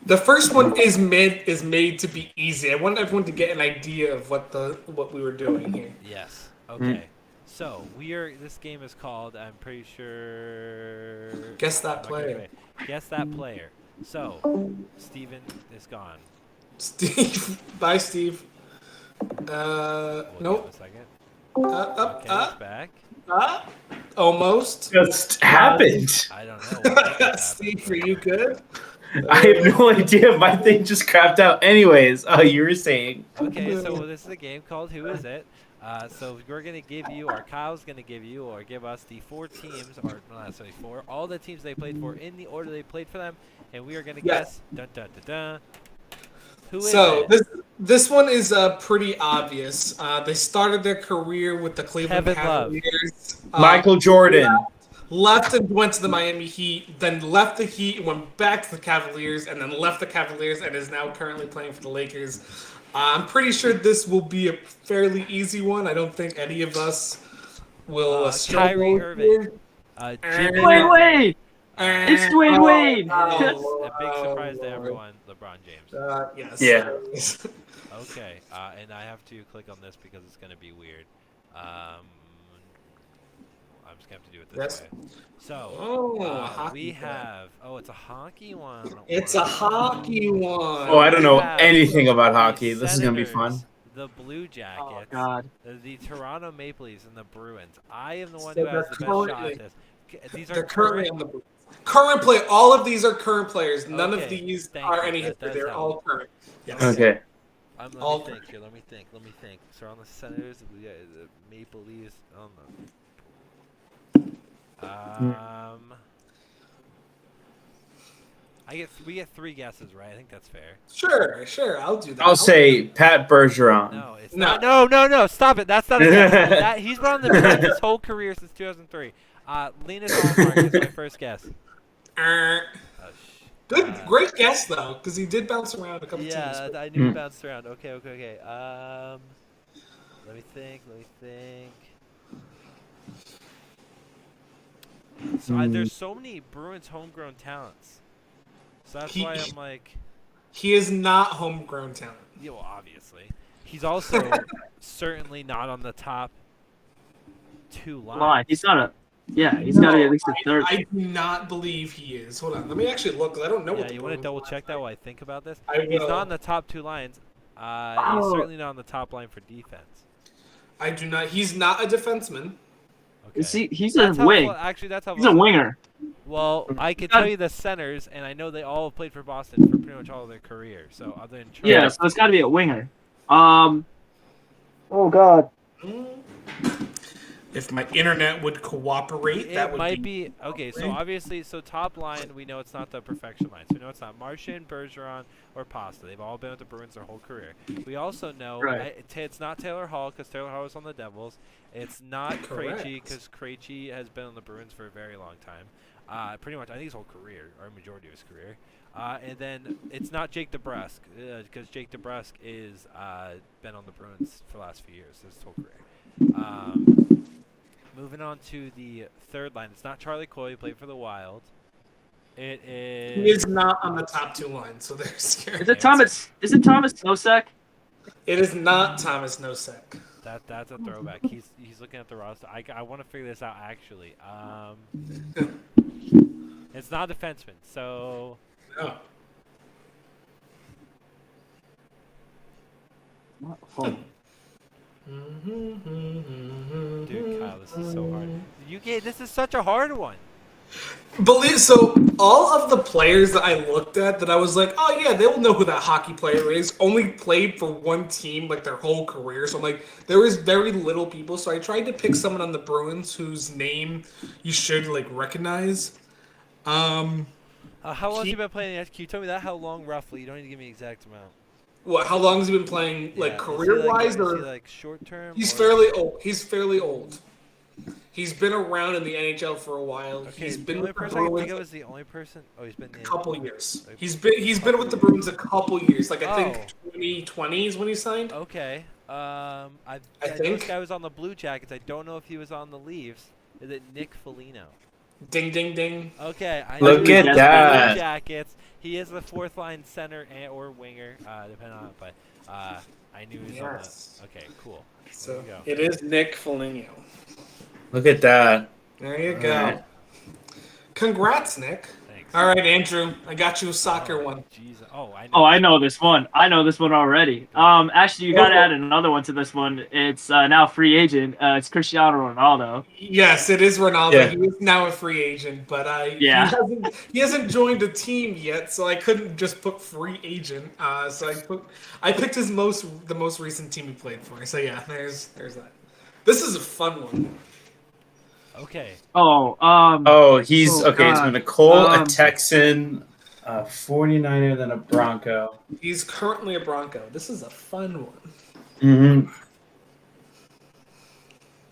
The first one is made to be easy. I want everyone to get an idea of what we were doing here. Yes. Okay. So this game is called. I'm pretty sure. Guess that player. Guess that player. So, Steven is gone. Steve. Bye, Steve. We'll Nope. give him Okay, he's back. Almost. Just happened. I don't know. What happened. Steve, are you good? I have no idea. My thing just crapped out. Anyways, you were saying. Okay, so this is a game called Who Is It? So we're going to give you, or Kyle's going to give you, or give us the 4 teams, or not necessarily 4, all the teams they played for in the order they played for them, and we are going to guess. Dun dun dun dun. Who is So it? this one is pretty obvious. They started their career with the Cleveland Kevin Love. Cavaliers. Michael Jordan. Left and went to the Miami Heat, then left the Heat and went back to the Cavaliers, and then left the Cavaliers and is now currently playing for the Lakers. I'm pretty sure this will be a fairly easy one. I don't think any of us will struggle Kyrie Irving. here. Jimmy Dwayne Butler. Wade. It's Dwayne Wade. It is a big surprise to everyone. LeBron James. Yes. Yeah. Okay, and I have to click on this because it's going to be weird. I'm just going to have to do it this Yes. way. So, Hockey we player. have... Oh, it's a hockey one. It's a hockey one. Oh, I don't know We have anything about the hockey. This is gonna be fun. Senators, The Blue Jackets. Oh God. The Toronto Maple Leafs, and the Bruins. I am the one So who has the best shot currently- at this. These They're are currently on the current play. All of these are current players. None of Okay, these thank are you. any That history. does They're help. all current. Yes. Okay. Let all me think current. here. Let me think. So on the Senators, the Maple Leafs. Oh no. We get 3 guesses, right? I think that's fair. Sure. I'll do that. I'll say Pat Bergeron. No, it's No. not. No. Stop it. That's not a guess. He's been on the Bruins his whole career since 2003. Linus Ullmark is my first guess. Er, Oh, Good, great guess though, because he did bounce around a couple Yeah, teams. I knew he bounced around. Okay. Let me think. So there's so many Bruins homegrown talents. So that's why I'm like, He is not homegrown talent. yeah, well, obviously. He's also certainly not on the top 2 lines. Line. He's not a. Yeah, he's got to be at least a third. I do not believe he is. Hold on, let me actually look, 'cause I don't know what Yeah, the you want to Bruins double are. check that while I think about this? I He's will. not on the top 2 lines. He's Oh. certainly not on the top line for defense. I do not. He's not a defenseman. Okay. Is he? He's a That's how wing. actually, that's how He's a winger. Well, I can God. tell you the centers, and I know they all played for Boston for pretty much all of their career. So other than Charlie, Yeah, so it's got to be a winger. Oh God. If my internet would cooperate, that it would might be okay. So Right. obviously, so top line, we know it's not the perfection line. So we know it's not Marchand, Bergeron, or Pasta. They've all been with the Bruins their whole career. We also know Right. it's not Taylor Hall because Taylor Hall was on the Devils. It's not Correct. Krejci because Krejci has been on the Bruins for a very long time. Pretty much, I think his whole career, or majority of his career. And then it's not Jake DeBrusk because Jake DeBrusk is been on the Bruins for the last few years, his whole career. Moving on to the third line, it's not Charlie Coyle. He played for the Wild. It is. He is not on the top 2 lines, so they're scared. Is it Thomas? Is it Thomas Nosek? It is not Thomas Nosek. That's a throwback. He's looking at the roster. I want to figure this out actually. It's not a defenseman. So No. dude, Kyle, this is so hard. This is such a hard one. So all of the players that I looked at that I was like, oh yeah, they'll know who that hockey player is, only played for one team like their whole career. So I'm like, there is very little people. So I tried to pick someone on the Bruins whose name you should like recognize. How long has he been playing? Can you tell me that? How long roughly? You don't need to give me an exact amount. What? How long has he been playing, like Yeah, career wise, is he or like short term? he's or- fairly old? He's fairly old. He's been around in the NHL for a while. Okay, He's the been only with the person I can think Bruins of is the only person. Oh, he's been a couple years. Like, He's been with the Bruins a couple years. Like I think Oh. 2020 is when he signed. Okay. I know this think- guy was on the Blue Jackets. I don't know if he was on the Leafs. Is it Nick Foligno? Ding ding ding. Okay. I Look knew he at was on the that. Blue Jackets. He is the 4th line center or winger, depending on it. But I knew he was Yes. on the. Okay, cool. So There you go. it is Nick Foligno. Look at that. There you go. Alright. Congrats, Nick. Thanks. All right, Andrew. I got you a soccer one. Jeez. Oh, I know. Oh, I know this one. I know this one already. Actually, you got to add another one to this one. It's now free agent. It's Cristiano Ronaldo. Yes, it is Ronaldo. Yeah. He is now a free agent, but Yeah. he hasn't joined a team yet, so I couldn't just put free agent. So I picked the most recent team he played for. So yeah, there's that. This is a fun one. Okay. Oh, Oh, he's Oh, okay. It's God. been a Cole, a Um, Texan, a 49er, then a Bronco. He's currently a Bronco. This is a fun one. Mm-hmm.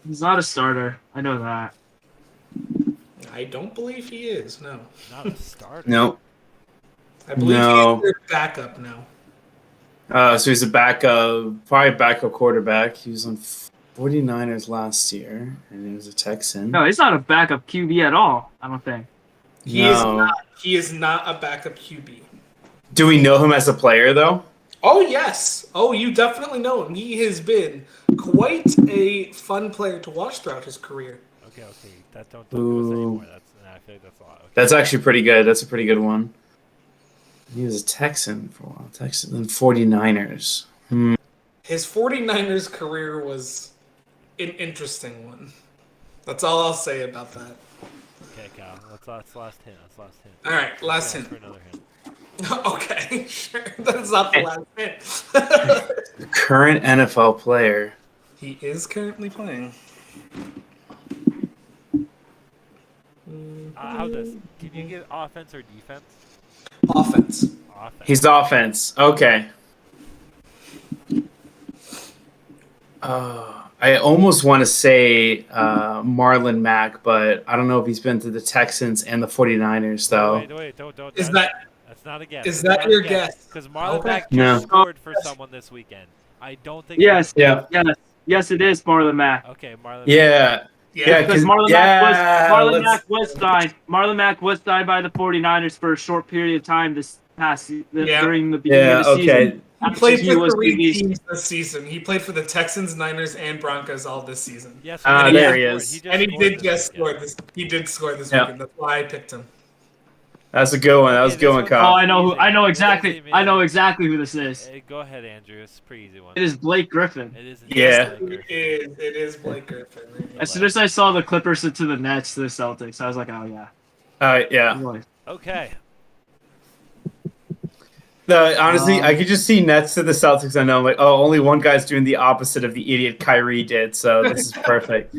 He's not a starter. I know that. I don't believe he is. No, Not a starter. No. I believe No. he's their backup now. So he's a backup, probably a backup quarterback. He was on 49ers last year, and he was a Texan. No, he's not a backup QB at all. I don't think. He is not a backup QB. Do we know him as a player, though? Oh yes. Oh, you definitely know him. He has been quite a fun player to watch throughout his career. Okay. Don't do us anymore. I feel like that's a lot. Okay. That's actually pretty good. That's a pretty good one. He was a Texan for a while. Texan, then 49ers. His 49ers career was an interesting one. That's all I'll say about that. Okay, Kyle. Let's last hint. All right, last hint. For another hint. Okay, sure. That's not the last hint. Current NFL player. He is currently playing. How this? Can you give offense or defense? Offense. Offense. He's offense. Okay. I almost want to say Marlon Mack, but I don't know if he's been to the Texans and the 49ers, though. Wait, don't. That's not a guess. Is that your guess? Because Marlon Okay. Mack No. just scored for someone this weekend. I don't think. Yes. Yeah. Yes, it is Marlon Mack. Okay, Marlon. Yeah. Yeah, Because 'cause- Marlon let's- Mack was signed. Marlon Mack was signed by the 49ers for a short period of time this past during the beginning Yeah, of the okay. season. He played He for was 3 released. teams this season. He played for the Texans, Niners, and Broncos all this season. Yes. there he is. And he did just score this. He did score this Yeah. weekend. That's why I picked him. That's a good one. That was a good one, Oh, Kyle. I know exactly who this is. Go ahead, Andrew. It's a pretty easy one. It is Blake Griffin. It is. Yeah. It is Blake Griffin. As soon as I saw the Clippers to the Nets to the Celtics, I was like, oh yeah. Yeah. Okay. No, honestly, I could just see Nets to the Celtics. I know, I'm like, oh, only one guy's doing the opposite of the idiot Kyrie did, so this is perfect.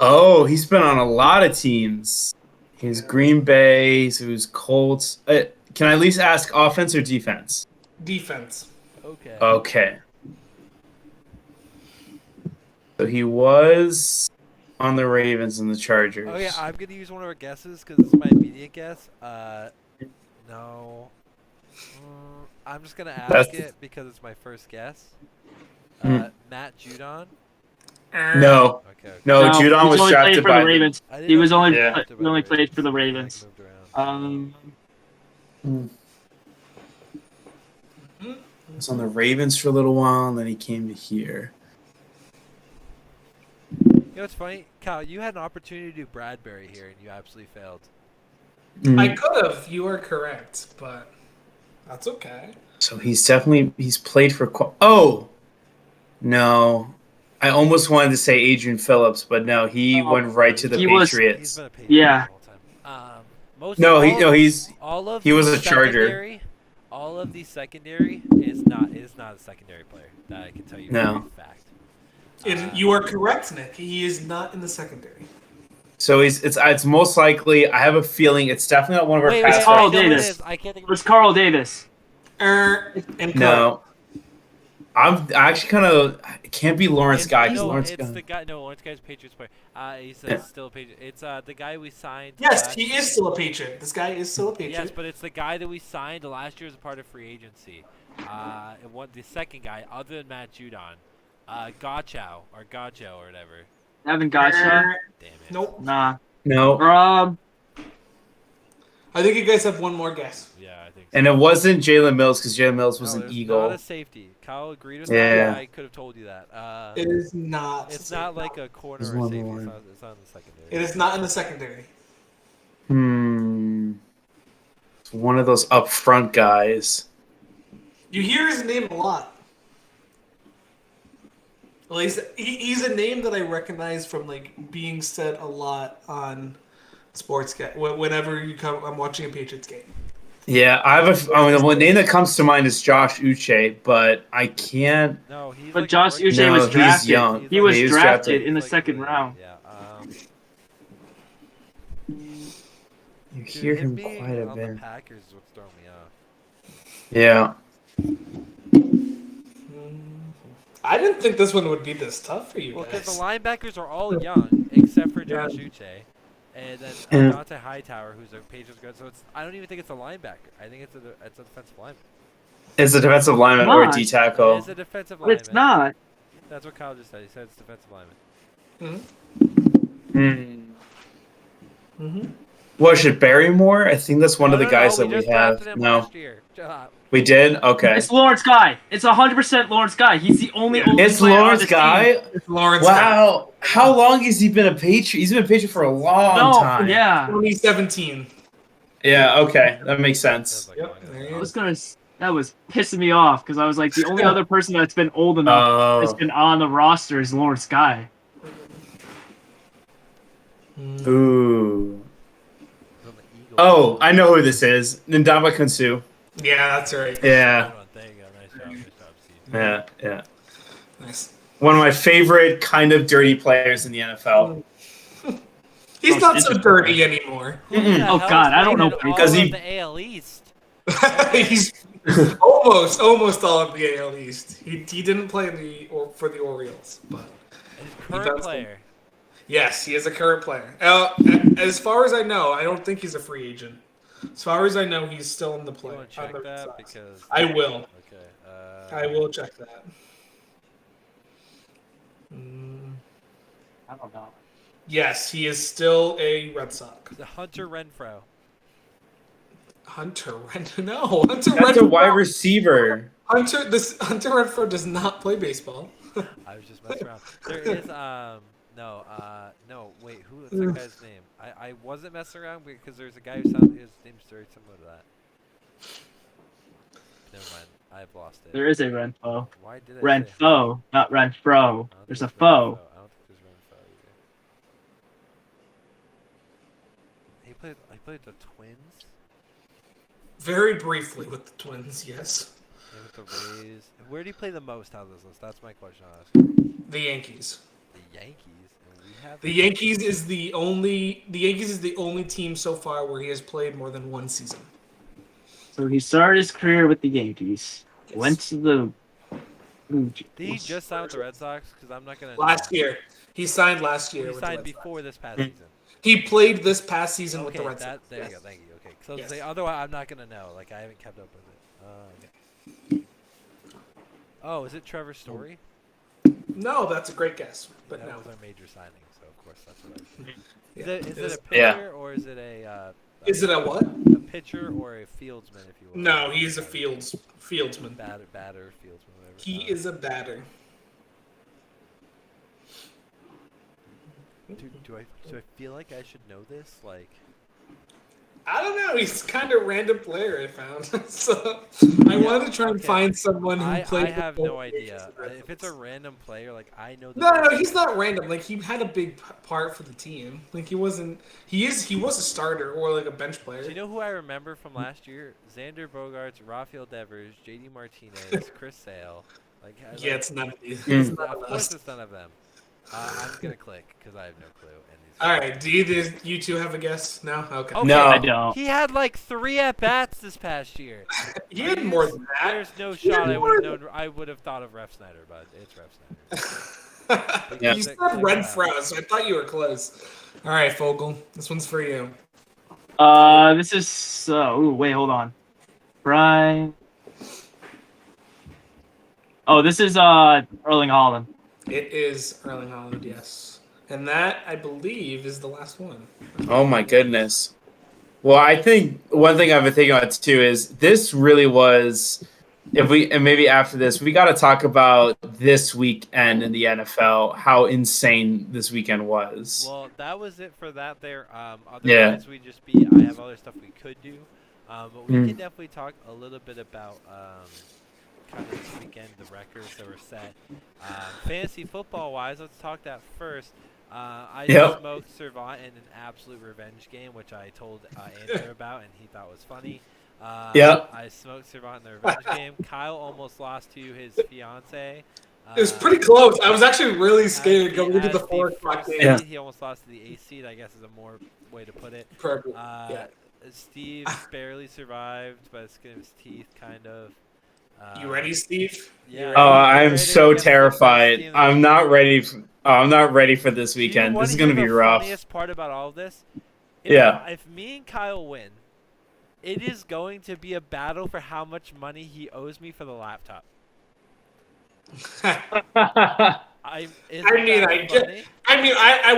Oh, he's been on a lot of teams. He's Green Bay, so he's Colts. Can I at least ask offense or defense? Defense. Okay. Okay. So he was on the Ravens and the Chargers. Okay, I'm gonna use one of our guesses because this is my immediate guess. No. I'm just gonna ask it because it's my first guess. Matt Judon. No. Okay. No, Judon he was only played drafted for by the Ravens. I didn't He know was if only Yeah. drafted by he only the played for the Ravens. Ravens. Moved around. He was on the Ravens for a little while, and then he came to here. You know what's funny? Kyle, you had an opportunity to do Bradbury here, and you absolutely failed. I could have. You are correct, but that's okay. So he's played for. Oh, no. I almost wanted to say Adrian Phillips, but no, he went right to the He was- He's Patriots. been a Patriot Yeah. the whole time. Most No, all, he's all of he was the a Charger. secondary- All of the secondary is not a secondary player. That I can tell you No. for a fact. And you are correct, Nick. He is not in the secondary. so it's most likely. I have a feeling it's definitely not one of our Wait, past. Carl I know what it Davis. is. I can't think of It's Carl Davis. And No, I actually kind of can't be Lawrence Guy. 'Cause No, Lawrence it's Guy. the guy. No, Lawrence Guy's Patriots player. He's still a Patriot. It's the guy we signed. Yes, last he is still a Patriot. This guy is still a Patriot. Yes, but it's the guy that we signed last year as a part of free agency. And the second guy, other than Matt Judon, Gacho or whatever. Evan Gottschalk. Damn it. Nope. Nah. No, I think you guys have one more guess. Yeah, I think so. and it wasn't Jalen Mills because Jalen Mills was No, an it's Eagle. not a safety. Kyle agreed with Yeah. that. I could have told you that. It is not. It's not like a corner There's or one safety. more. It's not in the secondary. It is not in the secondary. It's one of those up front guys. You hear his name a lot. Well, he's a name that I recognize from like being said a lot on Sportscat. Whenever I'm watching a Patriots game. Yeah, the name that comes to mind is Josh Uche, but I can't. No, he's But like Josh a rookie. Uche No, was he's drafted. young. He was He was drafted drafted. in the Like, second really, round. Yeah. You Dude, hear him him being quite a on the bit. Packers is what's throwing me off. Yeah. I didn't think this one would be this tough for you Well, because the guys. linebackers are all young except for Yeah. Josh Uche, and then Yeah. Dante Hightower, who's a Patriots guard. So I don't even think it's a linebacker. I think it's a defensive lineman. It's a defensive lineman or a Not. D It tackle. is a defensive But lineman. it's not. That's what Kyle just said. He said it's defensive lineman. What should Barrymore? I think that's one of the guys we that we just have. drafted him No, last year. Shut up. we did. Okay, It's Lawrence Guy. It's 100% Lawrence Guy. He's the only Yeah. old it's player on Lawrence this Guy. team. It's Lawrence. Wow, how long has he been a Patriot? He's been a Patriot for a long No, time. yeah. 2017. Yeah. Okay, that makes sense. Sounds like Yep, long there ago. you I was gonna. That was pissing me off because I was like, the only other person that's been old enough that's Oh. been on the roster is Lawrence Guy. Ooh. He's on the Eagles. Oh, I know who this is. Ndamukong Suh. Yeah, that's right. Yeah. Hold on, there you go. Nice job, Steve. Yeah. Yeah. Nice. One of my favorite kind of dirty players in the NFL. He's Oh, not it's so interesting. dirty anymore. Who the Oh, hell God, I don't know, played in because all he- of the AL East. He's almost all of the AL East. He didn't play in for the Orioles, but And He current does player. yes, he is a current player. As far as I know, I don't think he's a free agent. As far as I know, he's still in the You play. want to on check the Red that Sox. because I will. Okay. I will check that. Mm, I don't know. yes, he is still a Red Sox. The Hunter Renfro. Hunter Renfro. No, Hunter That's a Renfro. wide receiver. Hunter Renfro does not play baseball. I was just messing around. There is no wait, what's that guy's name? I wasn't messing around because there's a guy who sounds his name's very similar to that. Never mind, I've lost it. There is a Renfo. Why did I say Renfo, not Renfro. I don't think There's a it's foe. Renfro. I don't think there's Renfro either. He played the Twins. Very briefly with the Twins, yes. Yeah, with the Rays. Where did he play the most out of this list? That's my question. The Yankees. The Yankees. And we have The Yankees is the only team so far where he has played more than one season. So he started his career with the Yankees. Yes. Went to the Blue Did he Jays. just sign with the Red Sox? Because I'm not gonna. Last year. He signed last year. He with the signed Red Sox. before this past season. He played this past season with Okay, the Red Sox. there you Yes. go. Thank you. Okay, so Yes. otherwise I'm not gonna know. Like I haven't kept up with it. Oh, is it Trevor Story? No, that's a great guess, but That no. was our major signing, so of course that's what I said. Yeah. Is it a Yeah. pitcher or is it a Is it a what? a pitcher or a fieldsman, if you will? No, he is a fieldsman. batter, fieldsman, whatever. He is a batter. Do I feel like I should know this? Like, I don't know. He's kind of random player I found. So I wanted to try and okay. find someone who I played. have for no both idea. Yankees and Red If it's a Sox. random player, like I know. No, he's not random. Like he had a big part for the team. Like he wasn't. He was a starter or like a bench player. Do you know who I remember from last year? Xander Bogaerts, Rafael Devers, JD Martinez, Chris Sale. Like, Yeah, it's none of these. Mm. It's of none of course us. it's none of them. I'm gonna click because I have no clue. And All right. Do you two have a guess? No. Okay. Okay. No. I don't. He had like 3 at bats this past year. He had more than that. There's no He had shot I more would than- have known. I would have thought of Ref Snyder, but it's Ref Snyder. Yeah. You said Renfro, so I thought you were close. All right, Fogel. This one's for you. This is. Wait, hold on. Brian. Oh, this is Erling Holland. It is Erling Haaland, yes. And that, I believe, is the last one. Oh my goodness. Well, I think one thing I've been thinking about too is this really was, and maybe after this, we got to talk about this weekend in the NFL, how insane this weekend was. Well, that was it for that there. Yeah. Otherwise, I have other stuff we could do. But we Mm. can definitely talk a little bit about kind of this weekend, the records that were set. Fantasy football-wise, let's talk that first. I Yep. smoked Servant in an absolute revenge game, which I told Andrew about, and he thought was funny. Yep. I smoked Servant in the revenge game. Kyle almost lost to his fiance. It was pretty close. I was actually really scared going into the 4 o'clock game. Yeah. He almost lost to the A seed, I guess is a more way to put it. Perfect. Yeah. Steve barely survived by the skin of his teeth, kind of. You ready, Steve? Yeah. Oh, I'm Ready so against the best terrified. team in the I'm league. not ready. I'm not ready for this Do you weekend. wanna This is gonna hear be the rough. Funniest part about all of this? Yeah. If me and Kyle win, it is going to be a battle for how much money he owes me for the laptop. I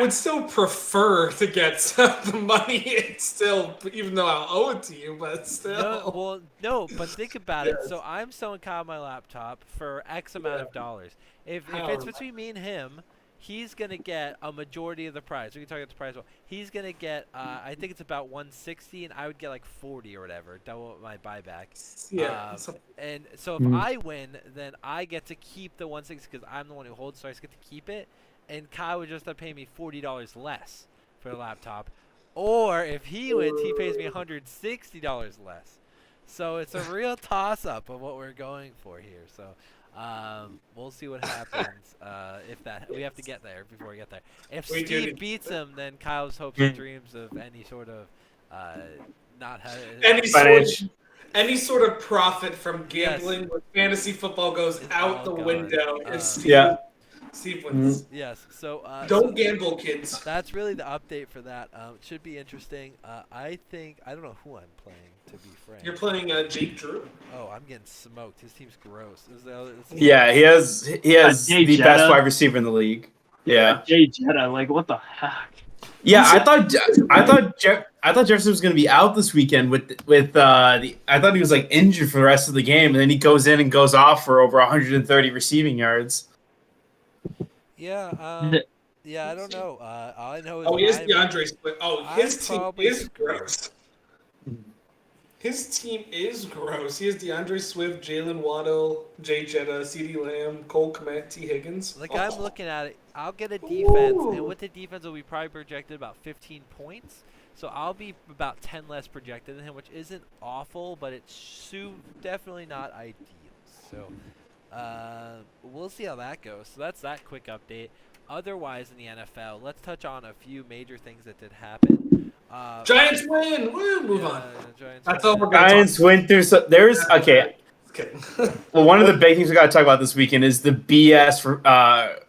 would still prefer to get some of the money. It's still, even though I'll owe it to you, but still. No, but think about it. So I'm selling Kyle my laptop for X amount of dollars. If it's between me and him, he's gonna get a majority of the prize. We can talk about the prize. He's gonna get, I think it's about 160, and I would get like 40 or whatever, double my buyback. Yeah. And so if I win, then I get to keep the 160 because I'm the one who holds, so I just get to keep it. And Kyle would just have to pay me $40 less for the laptop. Or if he wins, he pays me $160 less. So it's a real toss-up of what we're going for here. So we'll see what happens. We have to get there before we get there. If Steve beats him, then Kyle's hopes and dreams of any sort of not having any sort of profit from gambling with fantasy football goes It's out all the gone. window if Steve wins. Yes. So Don't gamble, kids. That's really the update for that. It should be interesting. I don't know who I'm playing, to be frank. You're playing Jake Drew. Oh, I'm getting smoked. His team's gross. Yeah, he has Jay the Jetta. best wide receiver in the league. Yeah. Jay Jetta, like what the heck? Yeah, I thought Jefferson was going to be out this weekend I thought he was like injured for the rest of the game, and then he goes in and goes off for over 130 receiving yards. Yeah. I don't know. All I know is he is DeAndre Swift. His team is screwed. gross. His team is gross. He has DeAndre Swift, Jalen Waddle, Jay Jetta, CeeDee Lamb, Cole Kmet, T. Higgins. I'm looking at it. I'll get a defense, and with the defense, will be probably projected about 15 points. So I'll be about 10 less projected than him, which isn't awful, but it's definitely not ideal. So we'll see how that goes. So that's that quick update. Otherwise, in the NFL, let's touch on a few major things that did happen. Giants win. Woo, move on. Giants That's win. all we're going to Giants went through. Just kidding. Well, one of the big things we got to talk about this weekend is the BS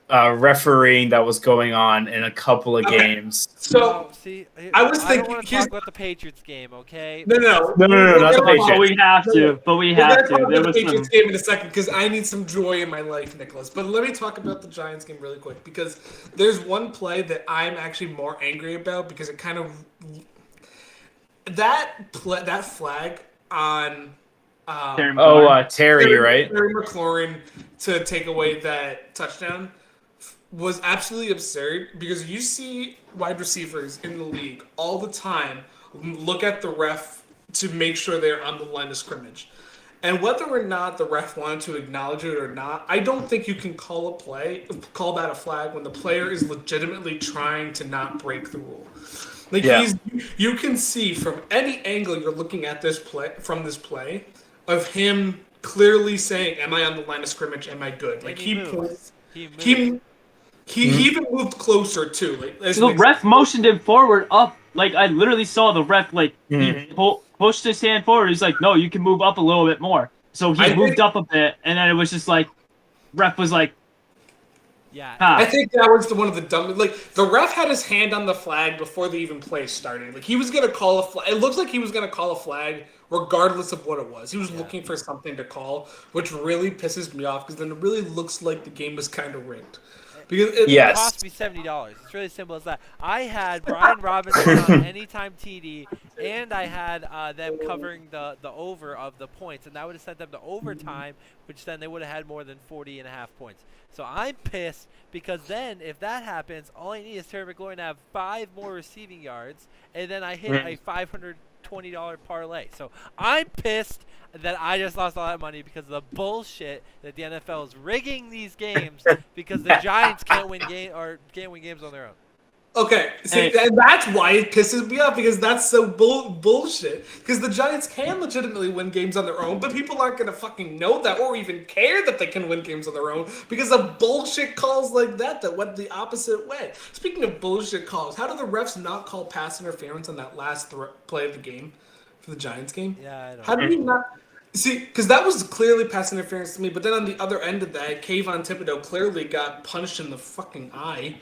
refereeing that was going on in a couple of games. So see, I was don't thinking. want to talk about the Patriots game, okay? No, not the Patriots. But we have to. We're gonna talk There about the was some. Patriots game in a second because I need some joy in my life, Nicholas. But let me talk about the Giants game really quick because there's one play that I'm actually more angry about because it kind of that flag on. Terry, right? Terry McLaurin to take away that touchdown was absolutely absurd because you see wide receivers in the league all the time look at the ref to make sure they're on the line of scrimmage. And whether or not the ref wanted to acknowledge it or not, I don't think you can call that a flag when the player is legitimately trying to not break the rule. You can see from any angle you're looking at this play of him clearly saying, "Am I on the line of scrimmage? Am I good?" Like he even moved closer too. The ref motioned him forward up. Like I literally saw the ref he pushed his hand forward. He's like, "No, you can move up a little bit more." So he moved up a bit, and then it was just like, ref was like, Yeah. I think that was one of the dumbest. Like the ref had his hand on the flag before the even play started. Like he was gonna call a flag. It looks like he was gonna call a flag regardless of what it was. He was looking for something to call, which really pisses me off because then it really looks like the game was kind of rigged. Because It cost me $70. It's really simple as that. I had Brian Robinson on anytime TD, and I had them covering the over of the points, and that would have sent them to overtime, which then they would have had more than 40.5 points. So I'm pissed because then if that happens, all I need is Terry McLaurin to have 5 more receiving yards, and then I hit a $520 parlay. So I'm pissed that I just lost all that money because of the bullshit that the NFL is rigging these games because the Giants can't win games on their own. Okay, see, Hey. and that's why it pisses me off because that's so bullshit. Because the Giants can legitimately win games on their own, but people aren't gonna fucking know that or even care that they can win games on their own because of bullshit calls like that went the opposite way. Speaking of bullshit calls, how do the refs not call pass interference on that last play of the game for the Giants game? Yeah, I don't How know. do you not? See, because that was clearly pass interference to me, but then on the other end of that, Kayvon Thibodeau clearly got punched in the fucking eye.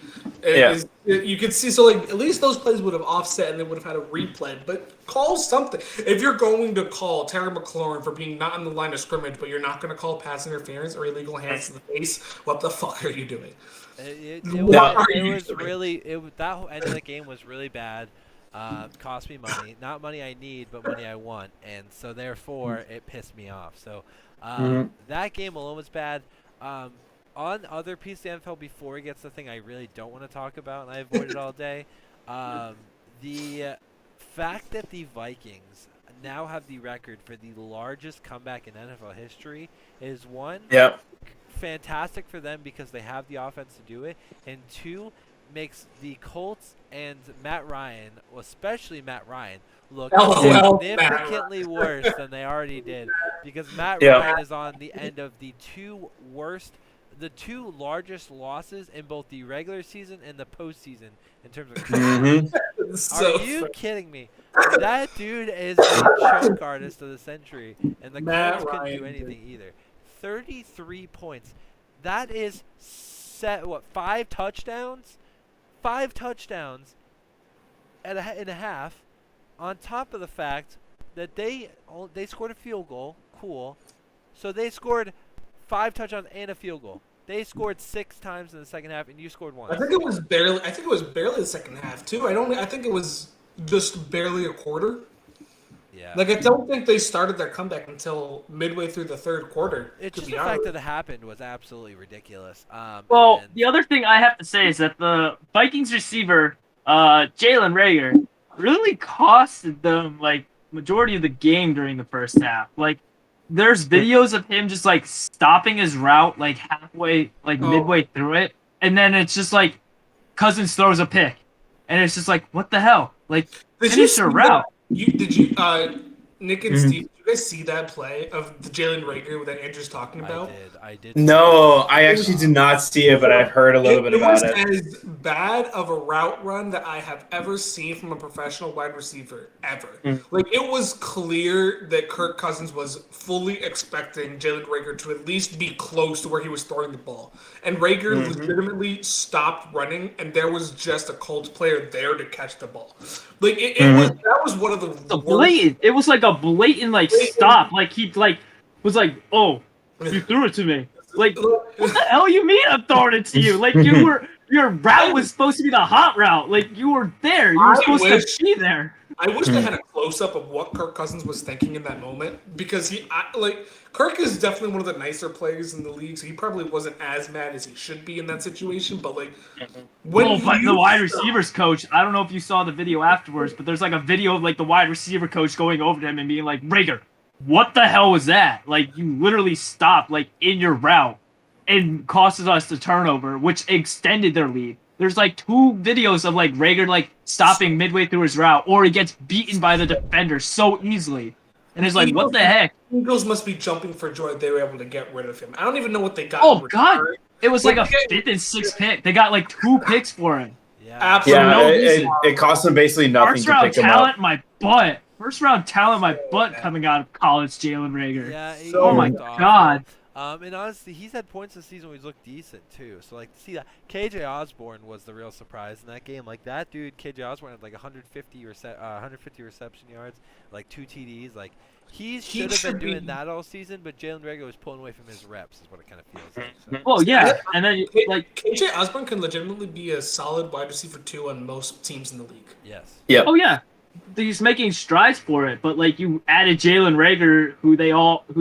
You could see, so like at least those plays would have offset and they would have had a replay. But call something. If you're going to call Terry McLaurin for being not on the line of scrimmage, but you're not going to call pass interference or illegal hands to the face, what the fuck are you doing? It What are you was doing? really that whole end of the game was really bad. Cost me money, not money I need, but money I want, and so therefore it pissed me off. So that game alone was bad. On other pieces of the NFL before it gets the thing I really don't want to talk about, and I avoid it all day. The fact that the Vikings now have the record for the largest comeback in NFL history is one. Yep. Fantastic for them because they have the offense to do it, and two, makes the Colts and Matt Ryan, well, especially Matt Ryan, look significantly worse than they already did because Matt Ryan is on the end of the two largest losses in both the regular season and the postseason in terms of So Are you kidding me? That dude is a choke artist of the century, and the Matt Colts couldn't Ryan, do anything either. 33 points. That is five touchdowns? 5 touchdowns and a half, on top of the fact that they scored a field goal. Cool. So they scored 5 touchdowns and a field goal. They scored 6 times in the second half, and you scored 1. I think it was barely the second half too. I think it was just barely a quarter. Yeah. Like I don't think they started their comeback until midway through the third quarter. It's to just be the fact honest. that it happened was absolutely ridiculous. Well, and- the other thing I have to say is that the Vikings receiver, Jalen Reagor, really costed them like majority of the game during the first half. Like, there's videos of him just like stopping his route like halfway, like midway through it, and then it's just like Cousins throws a pick, and it's just like, what the hell? Like, finish your route. Nick and Steve, did you guys see that play of the Jalen Reagor that Andrew's talking about? I did. No, I actually did not see it, but I've heard a little bit about it. It was as bad of a route run that I have ever seen from a professional wide receiver, ever. Like, it was clear that Kirk Cousins was fully expecting Jalen Reagor to at least be close to where he was throwing the ball. And Reagor legitimately stopped running, and there was just a Colts player there to catch the ball. Like, that was one of the Blatant. It was like a blatant like stop. Like he like was like, oh, you threw it to me. Like, what the hell you mean I'm throwing it to you? Like your route was supposed to be the hot route. Like you were there. You were supposed to be there. I wish they had a close up of what Kirk Cousins was thinking in that moment because Kirk is definitely one of the nicer players in the league, so he probably wasn't as mad as he should be in that situation. But like, when but the wide receivers coach, I don't know if you saw the video afterwards, but there's like a video of like the wide receiver coach going over to him and being like, Reagor, what the hell was that? Like, you literally stopped like in your route and causes us the turnover, which extended their lead. There's like 2 videos of like Reagor like stopping midway through his route, or he gets beaten by the defender so easily. And it's like, what the heck? Eagles must be jumping for joy they were able to get rid of him. I don't even know what they got. Oh God, it was like a 5th and 6th pick. They got like 2 picks for him. Yeah. Absolutely. Yeah, it cost them basically nothing First to round pick him up. talent, my butt. First round talent, my butt coming out of college, Jalen Reagor. Yeah, he Oh my looked awful. God. And honestly, he's had points this season where he's looked decent too. So like to see that KJ Osborne was the real surprise in that game. Like that dude, KJ Osborne had like 150 reception yards, like 2 TDs. Like he should have been doing that all season, but Jalen Reagor was pulling away from his reps. Is what it kind of feels like. So. Well, yeah, and then like, KJ Osborne can legitimately be a solid wide receiver 2 on most teams in the league. Yes. Yeah. oh yeah, he's making strides for it. But like, you added Jalen Reagor, who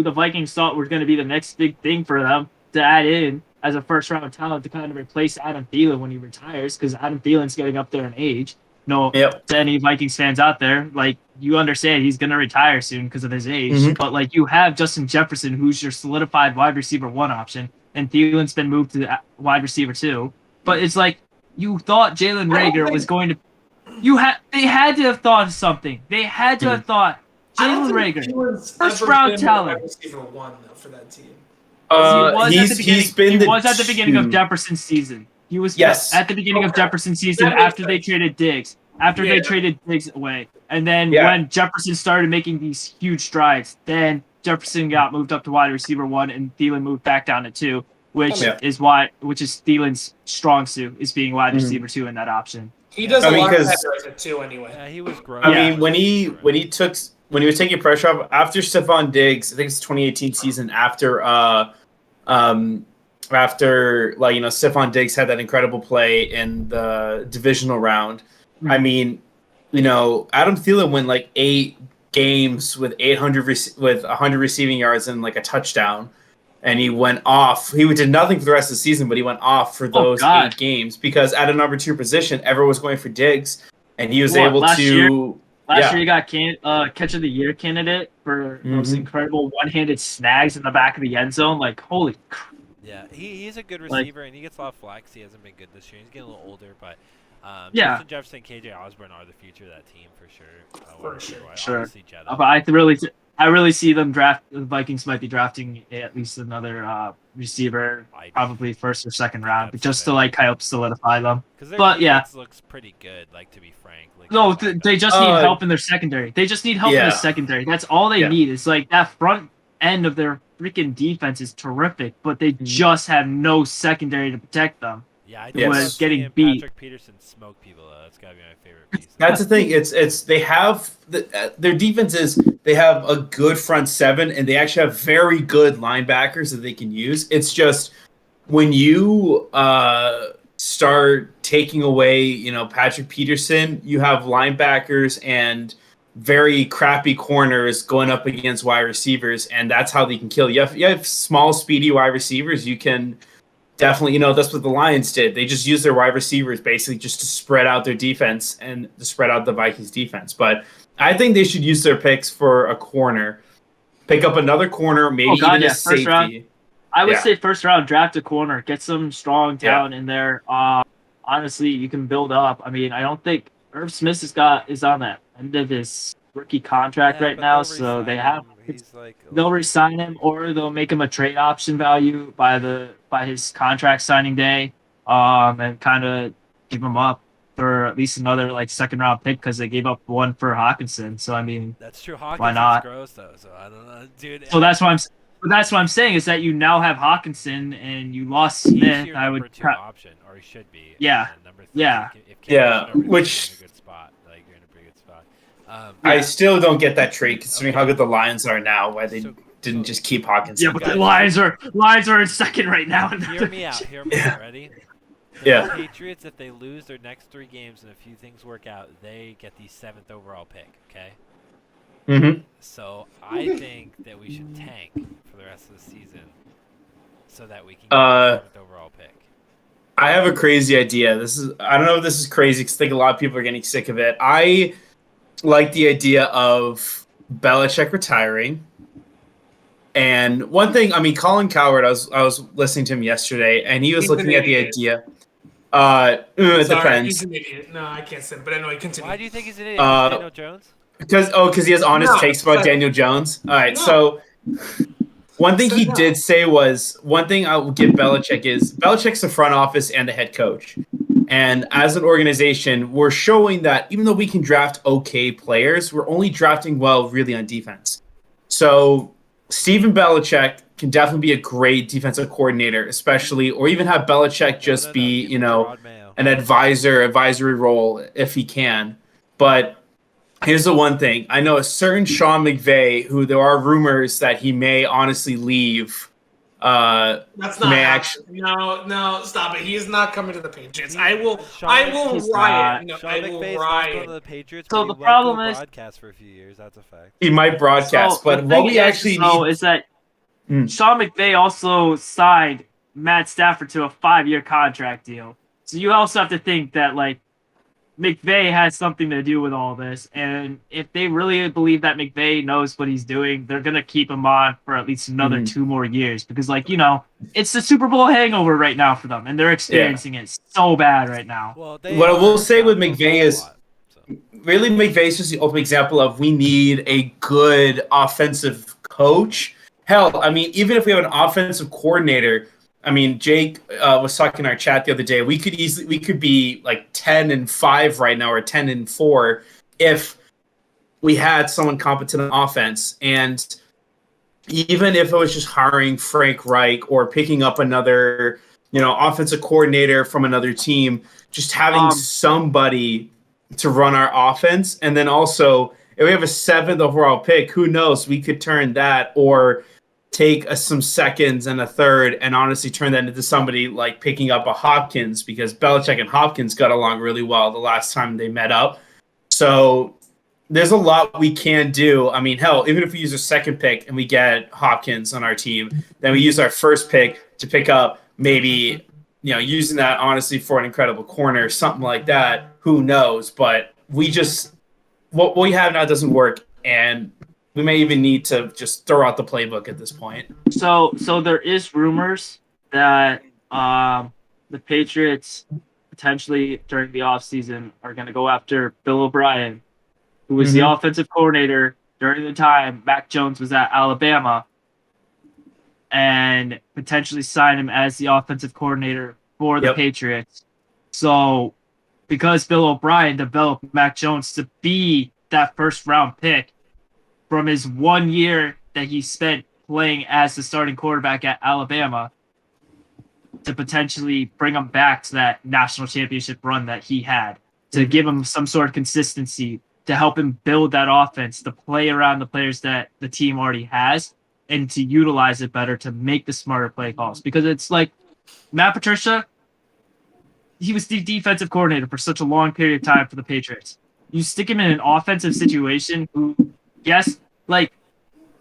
the Vikings thought was going to be the next big thing for them to add in as a first round talent to kind of replace Adam Thielen when he retires, because Adam Thielen's getting up there in age. No, to any Vikings fans out there, like, you understand he's going to retire soon because of his age. But like, you have Justin Jefferson, who's your solidified wide receiver 1 option, and Thielen's been moved to wide receiver 2. But it's like, you thought Jalen I don't Rager think- was going to. They had to have thought of something. They had to have thought I don't Jalen think Rager. Keelan's First ever round been talent. wide receiver 1 though for that team. He's been He the was at the beginning of two- Jefferson's season. He was Yes. at the beginning of Okay. Jefferson's season That makes after they sense. traded Diggs. After they Yeah. traded Diggs away, and then Yeah. when Jefferson started making these huge strides, then Jefferson got moved up to wide receiver 1, and Thielen moved back down to 2, which Yeah. is Thielen's strong suit is being wide receiver 2 in that option. He does I a mean, lot of 'cause- header as a 2 anyway. Yeah, he was growing. I Yeah. mean, when he was taking pressure off after Stephon Diggs, I think it's 2018 season after Stephon Diggs had that incredible play in the divisional round. I mean, Adam Thielen went like 8 games with 100 receiving yards and like a touchdown, and he went off. He did nothing for the rest of the season, but he went off for those God. 8 games because at a number 2 position, everyone was going for Diggs, and he was What, able last to. year? Last Yeah. year, he got catch of the year candidate for those Mhm. incredible one-handed snags in the back of the end zone. Like, holy crap. Yeah, he's a good Like- receiver, and he gets a lot of flack. He hasn't been good this year. He's getting a little older, but Yeah. Justin Jefferson, KJ Osborne are the future of that team for sure. For sure. Sure. Obviously Jetta. But I really see them the Vikings might be drafting at least another receiver, probably first or second round, That's just to fair. like help solidify them. Because their but, yeah. defense looks pretty good, like to be frank. Like, No, their they just need Uh, help in their secondary. They just need help in yeah. the secondary. That's all they Yeah. need. It's like that front end of their freaking defense is terrific, but they Mm-hmm. just have no secondary to protect them. Yeah, I Yes. think Was getting seeing beat. Patrick Peterson smoke people. That's gotta be my favorite piece. That's the thing. It's they have their defense is they have a good front 7 and they actually have very good linebackers that they can use. It's just when you start taking away, Patrick Peterson, you have linebackers and very crappy corners going up against wide receivers, and that's how they can kill you. You have small, speedy wide receivers. You can definitely, that's what the Lions did. They just used their wide receivers basically just to spread out their defense and to spread out the Vikings defense. But I think they should use their picks for a corner. Pick up another corner, maybe Oh, God, even yeah, a first safety. round. I would Yeah. say first round, draft a corner, get some strong Yeah. talent in there. Honestly, you can build up. I mean, I don't think Irv Smith is on that end of his rookie contract Yeah, right but now, they'll so they re-sign have him. He's like they'll re-sign him or they'll make him a trade option value by his contract signing day, and kind of give him up for at least another like second round pick because they gave up one for Hawkinson. So I mean, That's true. Hawkins Why not? is gross though, so I don't know, dude. so that's what I'm saying is that you now have Hawkinson and you lost He's Smith. your I number 2 option, or he should be. Yeah. And number 3, Yeah. If Yeah, Cam Newton's which- you're in a good spot. Like you're in a pretty good spot. I still don't get that trade considering Okay. how good the Lions are now. Why they So- didn't so- just keep Hawkins? Yeah, but Guys. the Lions are in second right now. in the Hear me out. division. Hear me out. Ready? The Yeah. Patriots, if they lose their next 3 games and a few things work out, they get the 7th overall pick. Okay. Mm-hmm. So I think that we should tank for the rest of the season, so that we can get the 7th overall pick. I have a crazy idea. I don't know if this is crazy because I think a lot of people are getting sick of it. I like the idea of Belichick retiring. And one thing, I mean, Colin Cowherd, I was listening to him yesterday, and he was He's looking an at the idiot. idea. It Sorry, he's depends. an idiot. No, I can't say it. But anyway, continue. Why do you think he's an idiot? Uh, Daniel Jones? Because he has honest No, takes about but- Daniel Jones. All right, No. so one thing So he no. did say was one thing I will give Belichick is Belichick's the front office and the head coach. And as an organization, we're showing that even though we can draft okay players, we're only drafting well really on defense. So Stephen Belichick can definitely be a great defensive coordinator, especially, or even have Belichick just be, Give him Rod Mayo. an advisory role if he can. But here's the one thing. I know a certain Sean McVay, who there are rumors that he may honestly leave. That's not may happening. No, stop it. He is not coming to the Patriots. I will He's riot. not. No, I Sean will McVay's not riot. going to the Patriots, So but he the went to problem a is- broadcast for a few years. That's a fact. He might broadcast, So, but the what thing we is, actually though, need. is that Hmm. Sean McVay also signed Matt Stafford to a 5-year contract deal. So you also have to think that like McVay has something to do with all this, and if they really believe that McVay knows what he's doing, they're gonna keep him on for at least another Mhm. 2 more years because, like, it's the Super Bowl hangover right now for them, and they're experiencing it so bad right now. Well, they What I will are say with down McVay a is lot, so. really McVay's just the ultimate example of we need a good offensive coach. Hell, I mean, even if we have an offensive coordinator, I mean, Jake was talking in our chat the other day. We could be like 10-5 right now, or 10-4, if we had someone competent on offense. And even if it was just hiring Frank Reich or picking up another, offensive coordinator from another team, just having somebody to run our offense. And then also, if we have a 7th overall pick, who knows? We could turn that, or take some seconds and a third, and honestly turn that into somebody like picking up a Hopkins, because Belichick and Hopkins got along really well the last time they met up. So there's a lot we can do. I mean, hell, even if we use a 2nd pick and we get Hopkins on our team, then we use our 1st pick to pick up maybe, using that honestly for an incredible corner, something like that. Who knows? But what we have now doesn't work, and we may even need to just throw out the playbook at this point. So there is rumors that the Patriots potentially during the offseason are going to go after Bill O'Brien, who was the offensive coordinator during the time Mac Jones was at Alabama, and potentially sign him as the offensive coordinator for the Patriots. So because Bill O'Brien developed Mac Jones to be that 1st-round pick from his 1 year that he spent playing as the starting quarterback at Alabama, to potentially bring him back to that national championship run that he had, to give him some sort of consistency, to help him build that offense, to play around the players that the team already has, and to utilize it better to make the smarter play calls. Because it's like Matt Patricia, he was the defensive coordinator for such a long period of time for the Patriots. You stick him in an offensive situation who, yes, like,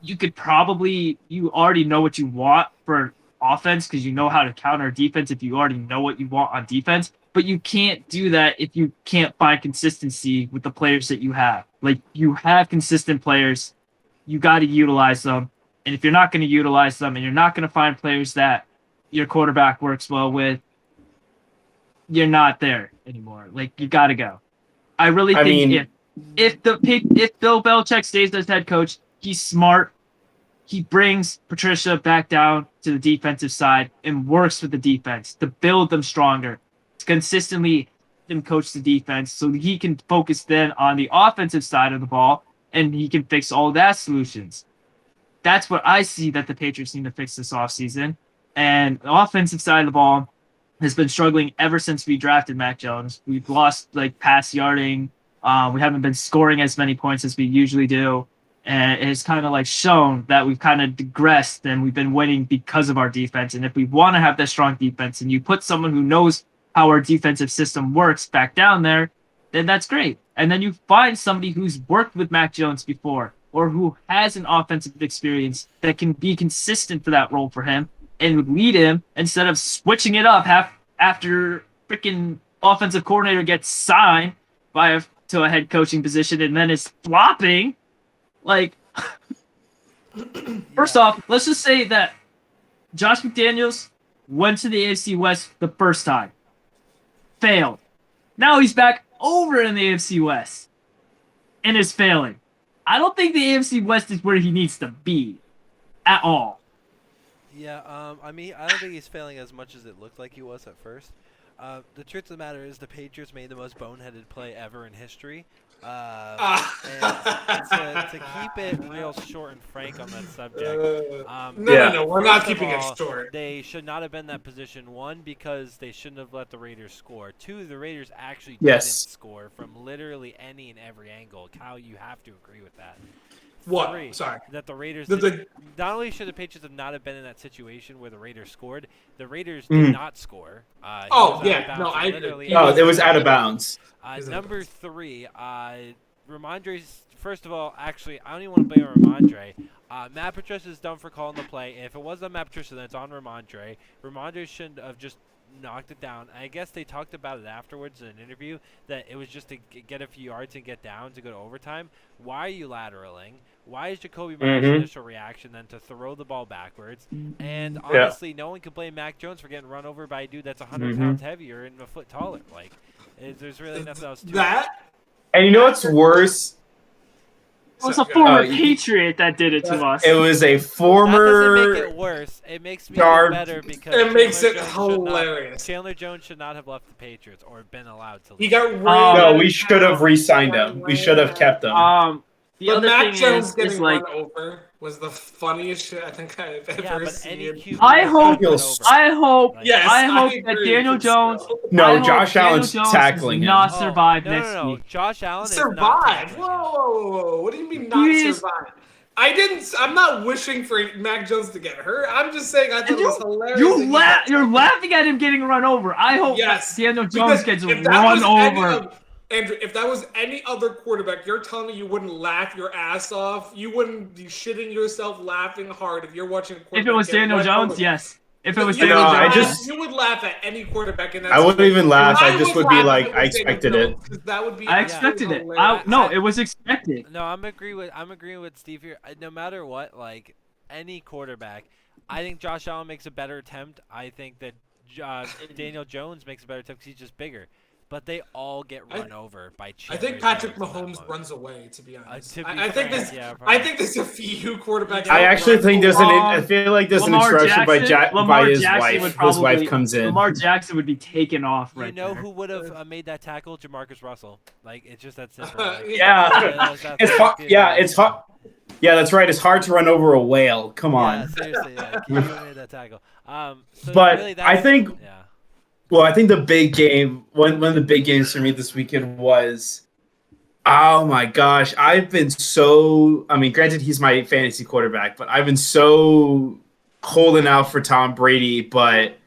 you already know what you want for offense because you know how to counter defense if you already know what you want on defense. But you can't do that if you can't find consistency with the players that you have. Like, you have consistent players, you got to utilize them. And if you're not going to utilize them and you're not going to find players that your quarterback works well with, you're not there anymore. Like, you got to go. I really think if Bill Belichick stays as head coach, he's smart. He brings Patricia back down to the defensive side and works with the defense to build them stronger, to consistently them coach the defense so he can focus then on the offensive side of the ball and he can fix all that solutions. That's what I see that the Patriots need to fix this offseason. And the offensive side of the ball has been struggling ever since we drafted Mac Jones. We've lost pass yarding. We haven't been scoring as many points as we usually do. And it has kind of shown that we've kind of digressed and we've been winning because of our defense. And if we want to have that strong defense and you put someone who knows how our defensive system works back down there, then that's great. And then you find somebody who's worked with Mac Jones before or who has an offensive experience that can be consistent for that role for him and would lead him instead of switching it up after freaking offensive coordinator gets signed to a head coaching position and then is flopping. First off, let's just say that Josh McDaniels went to the AFC West the first time. Failed. Now he's back over in the AFC West and is failing. I don't think the AFC West is where he needs to be at all. Yeah, I don't think he's failing as much as it looked like he was at first. The truth of the matter is the Patriots made the most boneheaded play ever in history. And to keep it real short and frank on that subject. No, we're not keeping it short. They should not have been in that position. One, because they shouldn't have let the Raiders score. Two, the Raiders actually didn't score from literally any and every angle. Kyle, you have to agree with that. What? Three, Sorry. That the Raiders not only should the Patriots have not have been in that situation where the Raiders scored, the Raiders did not score. I agree. No, it was out of bounds. Number 3, Ramondre's. First of all, actually, I don't even want to blame Ramondre. Matt Patricia is done for calling the play. If it was on Matt Patricia, then it's on Ramondre. Ramondre shouldn't have just knocked it down. I guess they talked about it afterwards in an interview that it was just to get a few yards and get down to go to overtime. Why are you lateraling? Why is Jacoby Myers' initial reaction then to throw the ball backwards? And honestly, no one can blame Mac Jones for getting run over by a dude that's 100 pounds heavier and a foot taller. Like, there's really nothing else to it. And you know what's worse? It was a former Patriot that did it to us. It was a That former. doesn't make it worse. It makes me Guard. feel better because It makes it Jones hilarious. Chandler Jones should not have left the Patriots or been allowed to leave. He got rid No, we should have re-signed him. We should have kept him. The But other Mac thing Jones is getting like, run over was the funniest shit I think I've Yeah, ever but any seen. QB I hope, gets run over. I hope, Like, Yes, I hope that agree, Daniel but Jones. still. No, I hope Josh Daniel Allen's Jones tackling does him. not Oh, survive no, next no, week. Josh Allen is not Survive? tackling him. Whoa. What do you mean not He is- survive? I'm not wishing for Mac Jones to get hurt. I'm just saying I thought it was hilarious. You're laughing at him getting run over. I hope Yes, Daniel Jones because gets if that run was any over. of- Andrew, if that was any other quarterback, you're telling me you wouldn't laugh your ass off? You wouldn't be shitting yourself laughing hard if you're watching a quarterback If it was get Daniel run Jones, over. yes. If it was You Daniel would I Jones, laugh- just- you would laugh at any quarterback in that. I wouldn't even laugh. I just would be laugh like, if it I was Daniel expected it. Jones, 'cause that would be I expected it. hilarious. No, it was expected. No, I'm agreeing with Steve here. No matter what, like any quarterback, I think Josh Allen makes a better attempt. I think that Daniel Jones makes a better attempt because he's just bigger. But they all get run over by I Chandler think Patrick Jones in that Mahomes mode. runs away. To be honest, to be I think frank, this. yeah, I probably. think there's a few quarterbacks. I that actually run think there's an. away. I feel like there's an Lamar instruction by Jackson- Lamar by his Jackson wife. would His wife probably- comes in. Lamar Jackson would be taken off You right know there. who would have made that tackle? Jamarcus Russell. Like it's just that simple. Like, Yeah, that's it's hard. good. Yeah, it's hard. Yeah, that's right. It's hard to run over a whale. Come Yeah, on. seriously, like, he made that tackle. So But really I think- yeah. Well, I think the big game, one of the big games for me this weekend was, oh my gosh, I've been so, I mean, granted he's my fantasy quarterback, but I've been so holding out for Tom Brady, but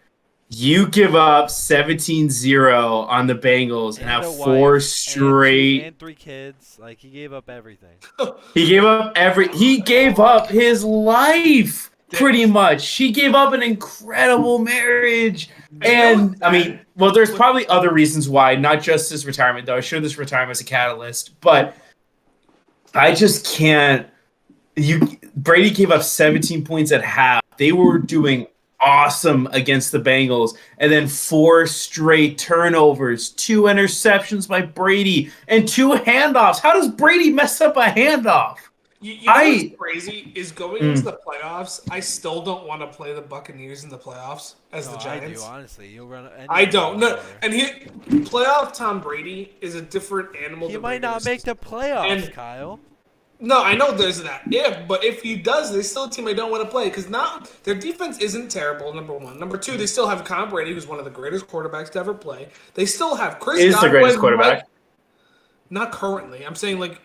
you give up 17-0 on the Bengals and have a wife, four and straight. and 3 kids. Like he gave up everything. He gave up his life. Pretty much. He gave up an incredible marriage. And, I mean, well, there's probably other reasons why, not just his retirement, though. I'm sure this retirement was a catalyst. But I just can't. Brady gave up 17 points at half. They were doing awesome against the Bengals. And then 4 straight turnovers, 2 interceptions by Brady, and 2 handoffs. How does Brady mess up a handoff? You know what's crazy is going into the playoffs. I still don't want to play the Buccaneers in the playoffs as the No, Giants. I do, honestly. You'll run. I don't. No, and playoff Tom Brady is a different animal. He than might not regular make the playoffs, And- Kyle. No, I know there's that but if he does, there's still a team I don't want to play because not their defense isn't terrible. Number one, number two, they still have Tom Brady, who's one of the greatest quarterbacks to ever play. They still have Chris. Is the Godwin, greatest quarterback. Not currently. I'm saying like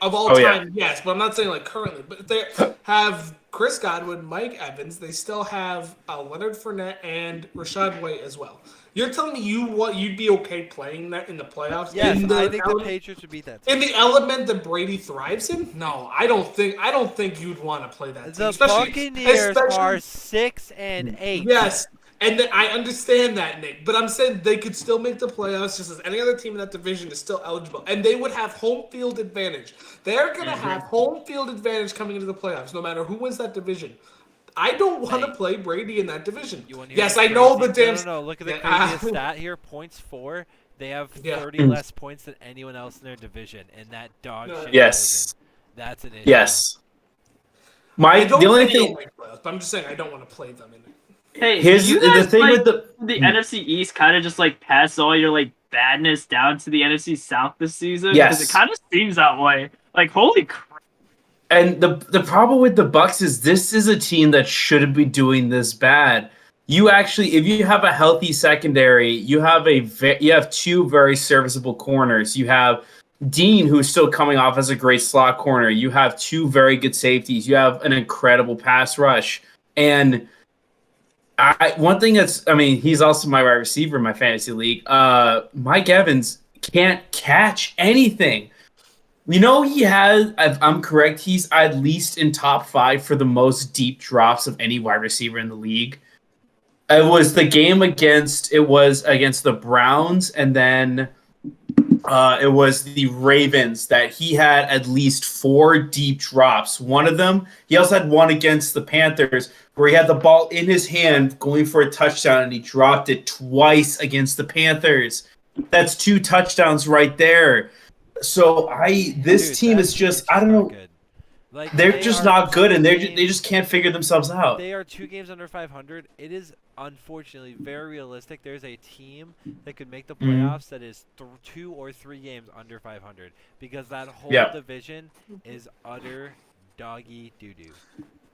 of all Oh, time, yes, but I'm not saying like currently. But they have Chris Godwin, Mike Evans. They still have Leonard Fournette and Rashad White as well. You're telling me you'd be okay playing that in the playoffs? Yes, in the I think the element- Patriots would beat that team. in the element that Brady thrives in? No, I don't think you'd want to play that. team. The Especially- Buccaneers especially- are 6-8. Yes, and I understand that, Nick. But I'm saying they could still make the playoffs just as any other team in that division is still eligible. And they would have home field advantage. They're going to have home field advantage coming into the playoffs, no matter who wins that division. I don't want to Hey. play Brady in that division. You wanna hear Yes, the I know the crazy- damn. No, look at the Yeah, craziest stat here. Points for. They have Yeah. 30 less points than anyone else in their division, and that dog No. shit Yes. division. That's an issue. Yes. I don't The only think they'll thing. make playoffs, but I'm just saying I don't want to play them in it. Hey, Here's you the guys, thing like, with the. the NFC East kind of just like pass all your like badness down to the NFC South this season. Yes. Because it kind of seems that way. Like, holy crap. And the problem with the Bucks is this is a team that shouldn't be doing this bad. You actually, if you have a healthy secondary, you have two very serviceable corners. You have Dean, who's still coming off as a great slot corner. You have 2 very good safeties. You have an incredible pass rush. And one thing he's also my wide receiver in my fantasy league. Mike Evans can't catch anything. You know, he has, if I'm correct, he's at least in top 5 for the most deep drops of any wide receiver in the league. It was the game against the Browns, and then it was the Ravens that he had at least 4 deep drops. One of them, he also had one against the Panthers where he had the ball in his hand going for a touchdown, and he dropped it twice against the Panthers. That's 2 touchdowns right there. So this team is just, I don't know. Good. Like, They're just not good, and they just can't figure themselves out. They are 2 games under 500. It is unfortunately very realistic. There's a team that could make the playoffs that is 2 or 3 games under 500 because that whole division is utter doggy doo-doo.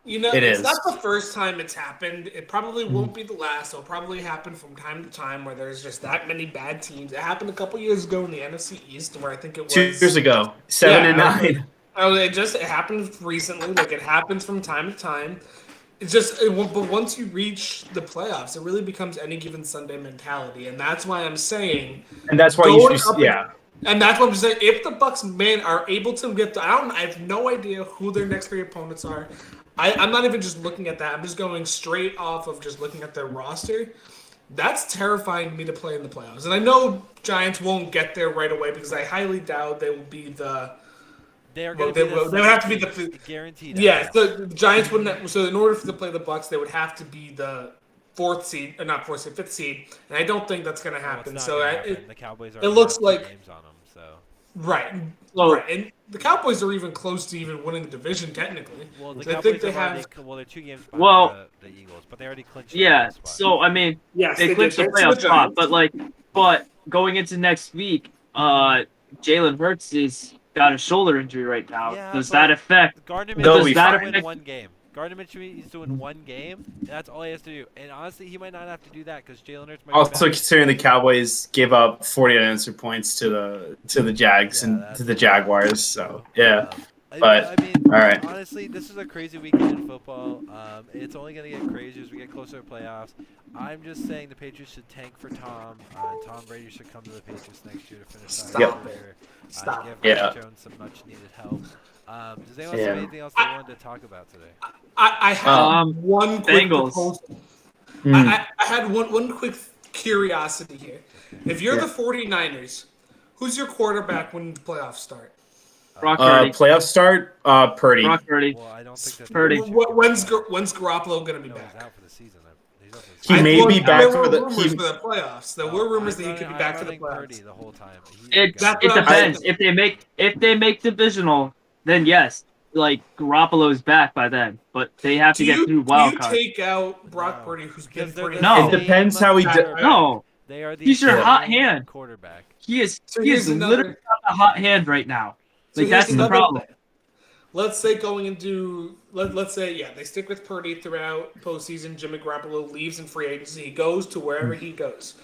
You know, it's not the first time it's happened. It probably won't be the last. It'll probably happen from time to time where there's just that many bad teams. It happened a couple years ago in the NFC East where I think it was 2 years ago, 7-9. It happened recently. Like, it happens from time to time. But once you reach the playoffs, it really becomes any given Sunday mentality, and that's why I'm saying. And that's why you should, And that's what I'm saying. If the Bucks are able to get, I have no idea who their next 3 opponents are. I'm not even just looking at that. I'm just going straight off of just looking at their roster. That's terrifying to me to play in the playoffs, and I know Giants won't get there right away because I highly doubt they will be the. They would have to be the guaranteed. Yeah, so the Giants wouldn't. So in order to play the Bucks, they would have to be the 5th seed, and I don't think that's going to happen. The Cowboys are. It looks like games on them, so. Right, and the Cowboys are even close to even winning the division technically. Well, the so Cowboys I think they have. They're 2 games behind the Eagles, but they already clinched. Yeah, the spot. so I mean, they clinched the playoff spot, but going into next week, Jalen Hurts is got a shoulder injury right now. Yeah, does that affect? Gardner Minshew win 1 game. Gardner Minshew is doing 1 game. That's all he has to do. And honestly, he might not have to do that because Jalen Hurts might. Also, considering the Cowboys gave up 40 unanswered points to the Jags and to the Jaguars, so yeah. But I mean, all right. Honestly, this is a crazy weekend in football. It's only going to get crazier as we get closer to playoffs. I'm just saying the Patriots should tank for Tom. Tom Brady should come to the Patriots next year to finish out his career. Give Mac Jones some much-needed help. Does anyone have anything else they wanted to talk about today? I have one quick Bengals. proposal. I had one quick curiosity here. If you're the 49ers, who's your quarterback when the playoffs start? Brock Purdy. Playoff start, Purdy. Brock Purdy. Well, I don't think that's Purdy. When's Garoppolo going to be back? He's out for the season. He may be back for the playoffs. There were rumors that he could be back for the playoffs. Purdy the whole time. It depends. If they make divisional, then yes, like Garoppolo's back by then. But they have to get through wild card. Do you take out Brock Purdy, who's been pretty? No. It depends how he No. They are the He's your hot hand quarterback. He is literally got a hot hand right now. Like, that's the problem. Let's say going into let's say they stick with Purdy throughout postseason. Jimmy Garoppolo leaves in free agency. He goes to wherever he goes.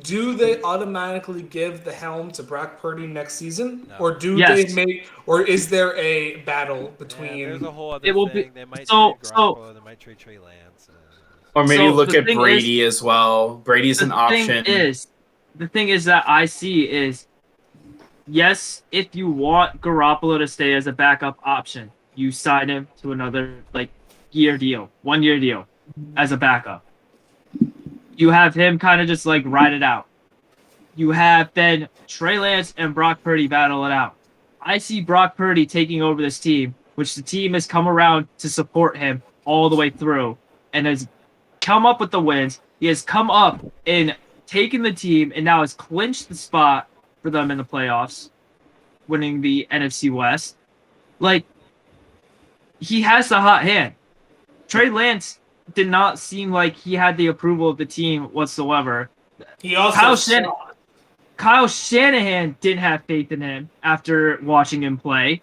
Do they automatically give the helm to Brock Purdy next season, or they make, or is there a battle between? There's a whole other thing. They might trade Garoppolo. They might trade Trey Lance. Or maybe look at Brady as well. Brady's an option. The thing is that I see is, yes, if you want Garoppolo to stay as a backup option, you sign him to another 1-year deal as a backup. You have him kind of just ride it out. You have then Trey Lance and Brock Purdy battle it out. I see Brock Purdy taking over this team, which the team has come around to support him all the way through and has come up with the wins. He has come up and taken the team and now has clinched the spot for them in the playoffs, winning the NFC West. He has the hot hand. Trey Lance did not seem like he had the approval of the team whatsoever. He also Kyle Shanahan didn't have faith in him after watching him play.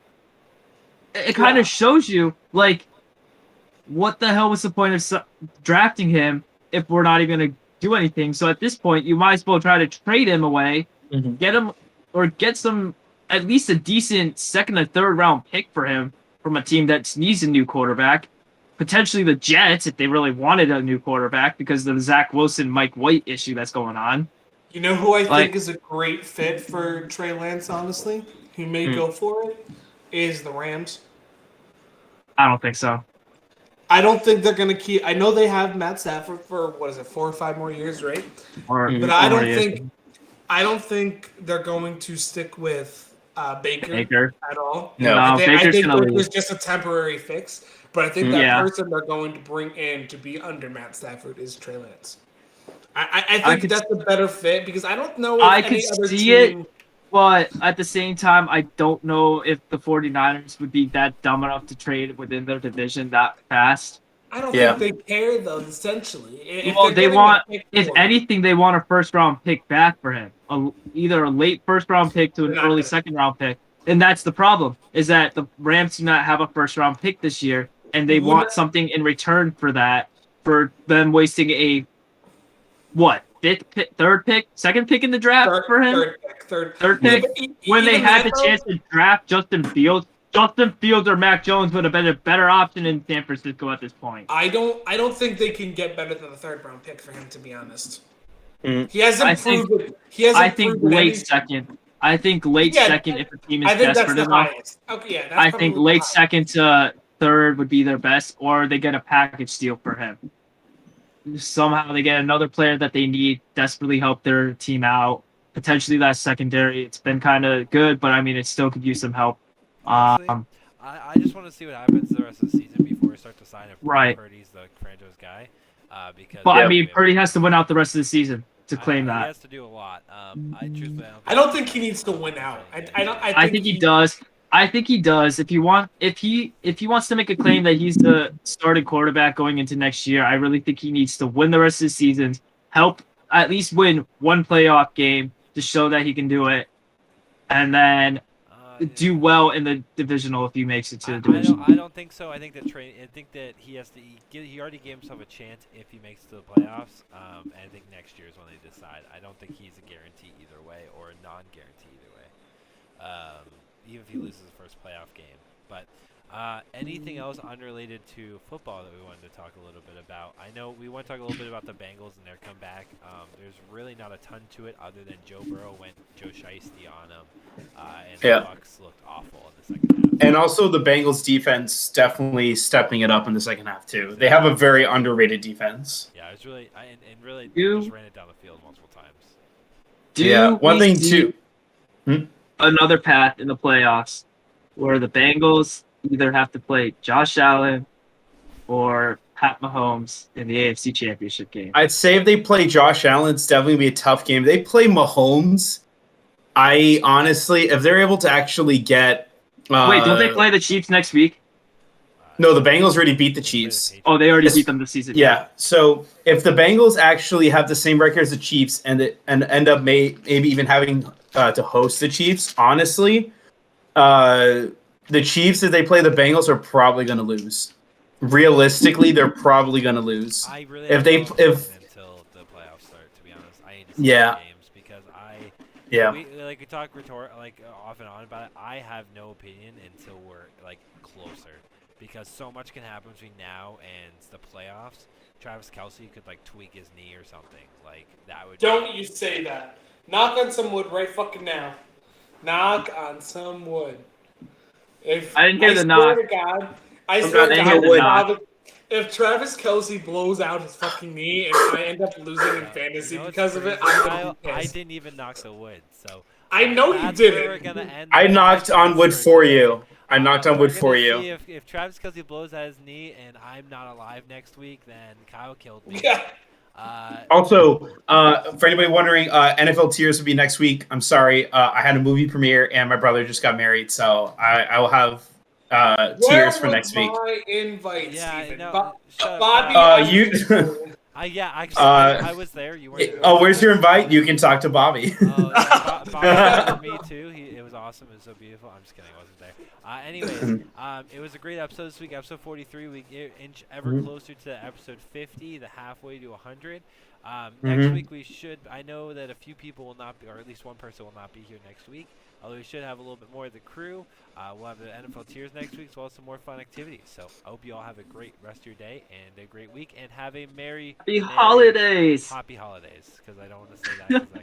It kind of shows you, what the hell was the point of drafting him if we're not even going to do anything? So at this point, you might as well try to trade him away, get him, or get some, at least a decent 2nd or 3rd round pick for him from a team that needs a new quarterback. Potentially the Jets, if they really wanted a new quarterback, because of the Zach Wilson, Mike White issue that's going on. You know who I think is a great fit for Trey Lance, honestly? Who may go for it? Is the Rams. I don't think so. I don't think they're going to keep. I know they have Matt Stafford for 4 or 5 more years, right? Or, But I don't or think. I don't think they're going to stick with Baker Baker. at all. No. I Baker's think gonna Baker's leave. just a temporary fix. But I think that Yeah. person they're going to bring in to be under Matt Stafford is Trey Lance. I I think could- that's a better fit because I don't know if I any could other see team. But at the same time, I don't know if the 49ers would be that dumb enough to trade within their division that fast. I don't Yeah. think they care though. Essentially, if Well, they're they getting want, a pick if for him, anything, they want a first-round pick back for him. Either a late first-round pick to an They're not early gonna- second-round pick. And that's the problem, is that the Rams do not have a first-round pick this year, and they want Wouldn't- something in return for that, for them wasting a, third pick, second pick in the draft for him? third Third Yeah, pick? but When they even had that, the though, chance to draft Justin Fields or Mac Jones would have been a better option in San Francisco at this point. I don't think they can get better than the 3rd-round pick for him. To be honest, Mm. he hasn't I think- proven. He hasn't I think proven late anything. second. I think late Yeah, second if the team is I think that's desperate the enough. highest. Okay, yeah, that's I think probably late the highest. second to third would be their best, or they get a package deal for him. Somehow they get another player that they need, desperately help their team out. Potentially that secondary, it's been kind of good, but I mean, it still could use some help. Honestly, Um, I just want to see what happens the rest of the season before we start to sign if Right. Purdy's the franchise guy. Because but Yeah. I mean, Purdy has to win out the rest of the season to claim He that. has to do a lot. I truthfully, I don't think he needs to win out. I think he does. I think he does. If he wants to make a claim that he's the starting quarterback going into next year, I really think he needs to win the rest of the season, help at least win one playoff game to show that he can do it, and then do well in the divisional if he makes it to the division. I don't think so. I think that he has to. He already gave himself a chance if he makes it to the playoffs. And I think next year is when they decide. I don't think he's a guarantee either way or a non-guarantee either way. Even if he loses the first playoff game. But anything else unrelated to football that we wanted to talk a little bit about? I know we want to talk a little bit about the Bengals and their comeback. There's really not a ton to it other than Joe Burrow went Joe Shiesty on him, and Yeah. the Bucs looked awful in the second half. And also the Bengals defense definitely stepping it up in the second half too. They have a very underrated defense. Yeah, it's really and really You- just ran it down the field multiple times. Do Yeah, one we thing see too. another path in the playoffs where the Bengals either have to play Josh Allen or Pat Mahomes in the AFC Championship game? I'd say if they play Josh Allen, it's definitely gonna be a tough game. If they play Mahomes, I honestly, if they're able to actually get, Wait, don't they play the Chiefs next week? No, the Bengals already beat the Chiefs. Oh, they already Yes. beat them this season. Yeah. So if the Bengals actually have the same record as the Chiefs and end up maybe even having to host the Chiefs, honestly, the Chiefs, if they play the Bengals, are probably going to lose. Realistically, they're probably going to lose. I really If have they- no opinion if- until the playoffs start, to be honest, I need to see Yeah. the games because Yeah. we talk off and on about it. I have no opinion until we're like closer because so much can happen between now and the playoffs. Travis Kelsey could like tweak his knee or something like that would. Don't you say that. Knock on some wood right fucking now. Knock on some wood. If I didn't hear the swear knock. to God, I I'm swear not to hearing God, the knock. if Travis Kelsey blows out his fucking knee and I end up losing in fantasy You know what's because of it, crazy, I'm Kyle? gonna be I pissed. didn't even knock the wood, so I know you that's where we're didn't. gonna end I the knocked on wood podcast for today. you. I knocked on We're wood for gonna you. see if Travis Kelsey blows out his knee and I'm not alive next week, then Kyle killed me. Yeah. Also, for anybody wondering, NFL Tears will be next week. I'm sorry, I had a movie premiere and my brother just got married, so I will have Tears for Where next week. was my invite, Yeah, Steven? no, shut up, Bobby, Kyle. You- Yeah, actually, Uh, I was there. You weren't. Oh, where's your invite? You can talk to Bobby. Oh, yeah, Bob was there for me too. It was awesome. It was so beautiful. I'm just kidding. I wasn't there. Anyways, it was a great episode this week. Episode 43. We inch ever closer to episode 50, the halfway to 100. Next week we should. I know that a few people will not be, or at least one person will not be here next week. Although we should have a little bit more of the crew. We'll have the NFL Tears next week, as well as some more fun activities. So I hope you all have a great rest of your day and a great week, and have a merry Happy holidays! happy holidays. Because I don't want to say that. 'cause that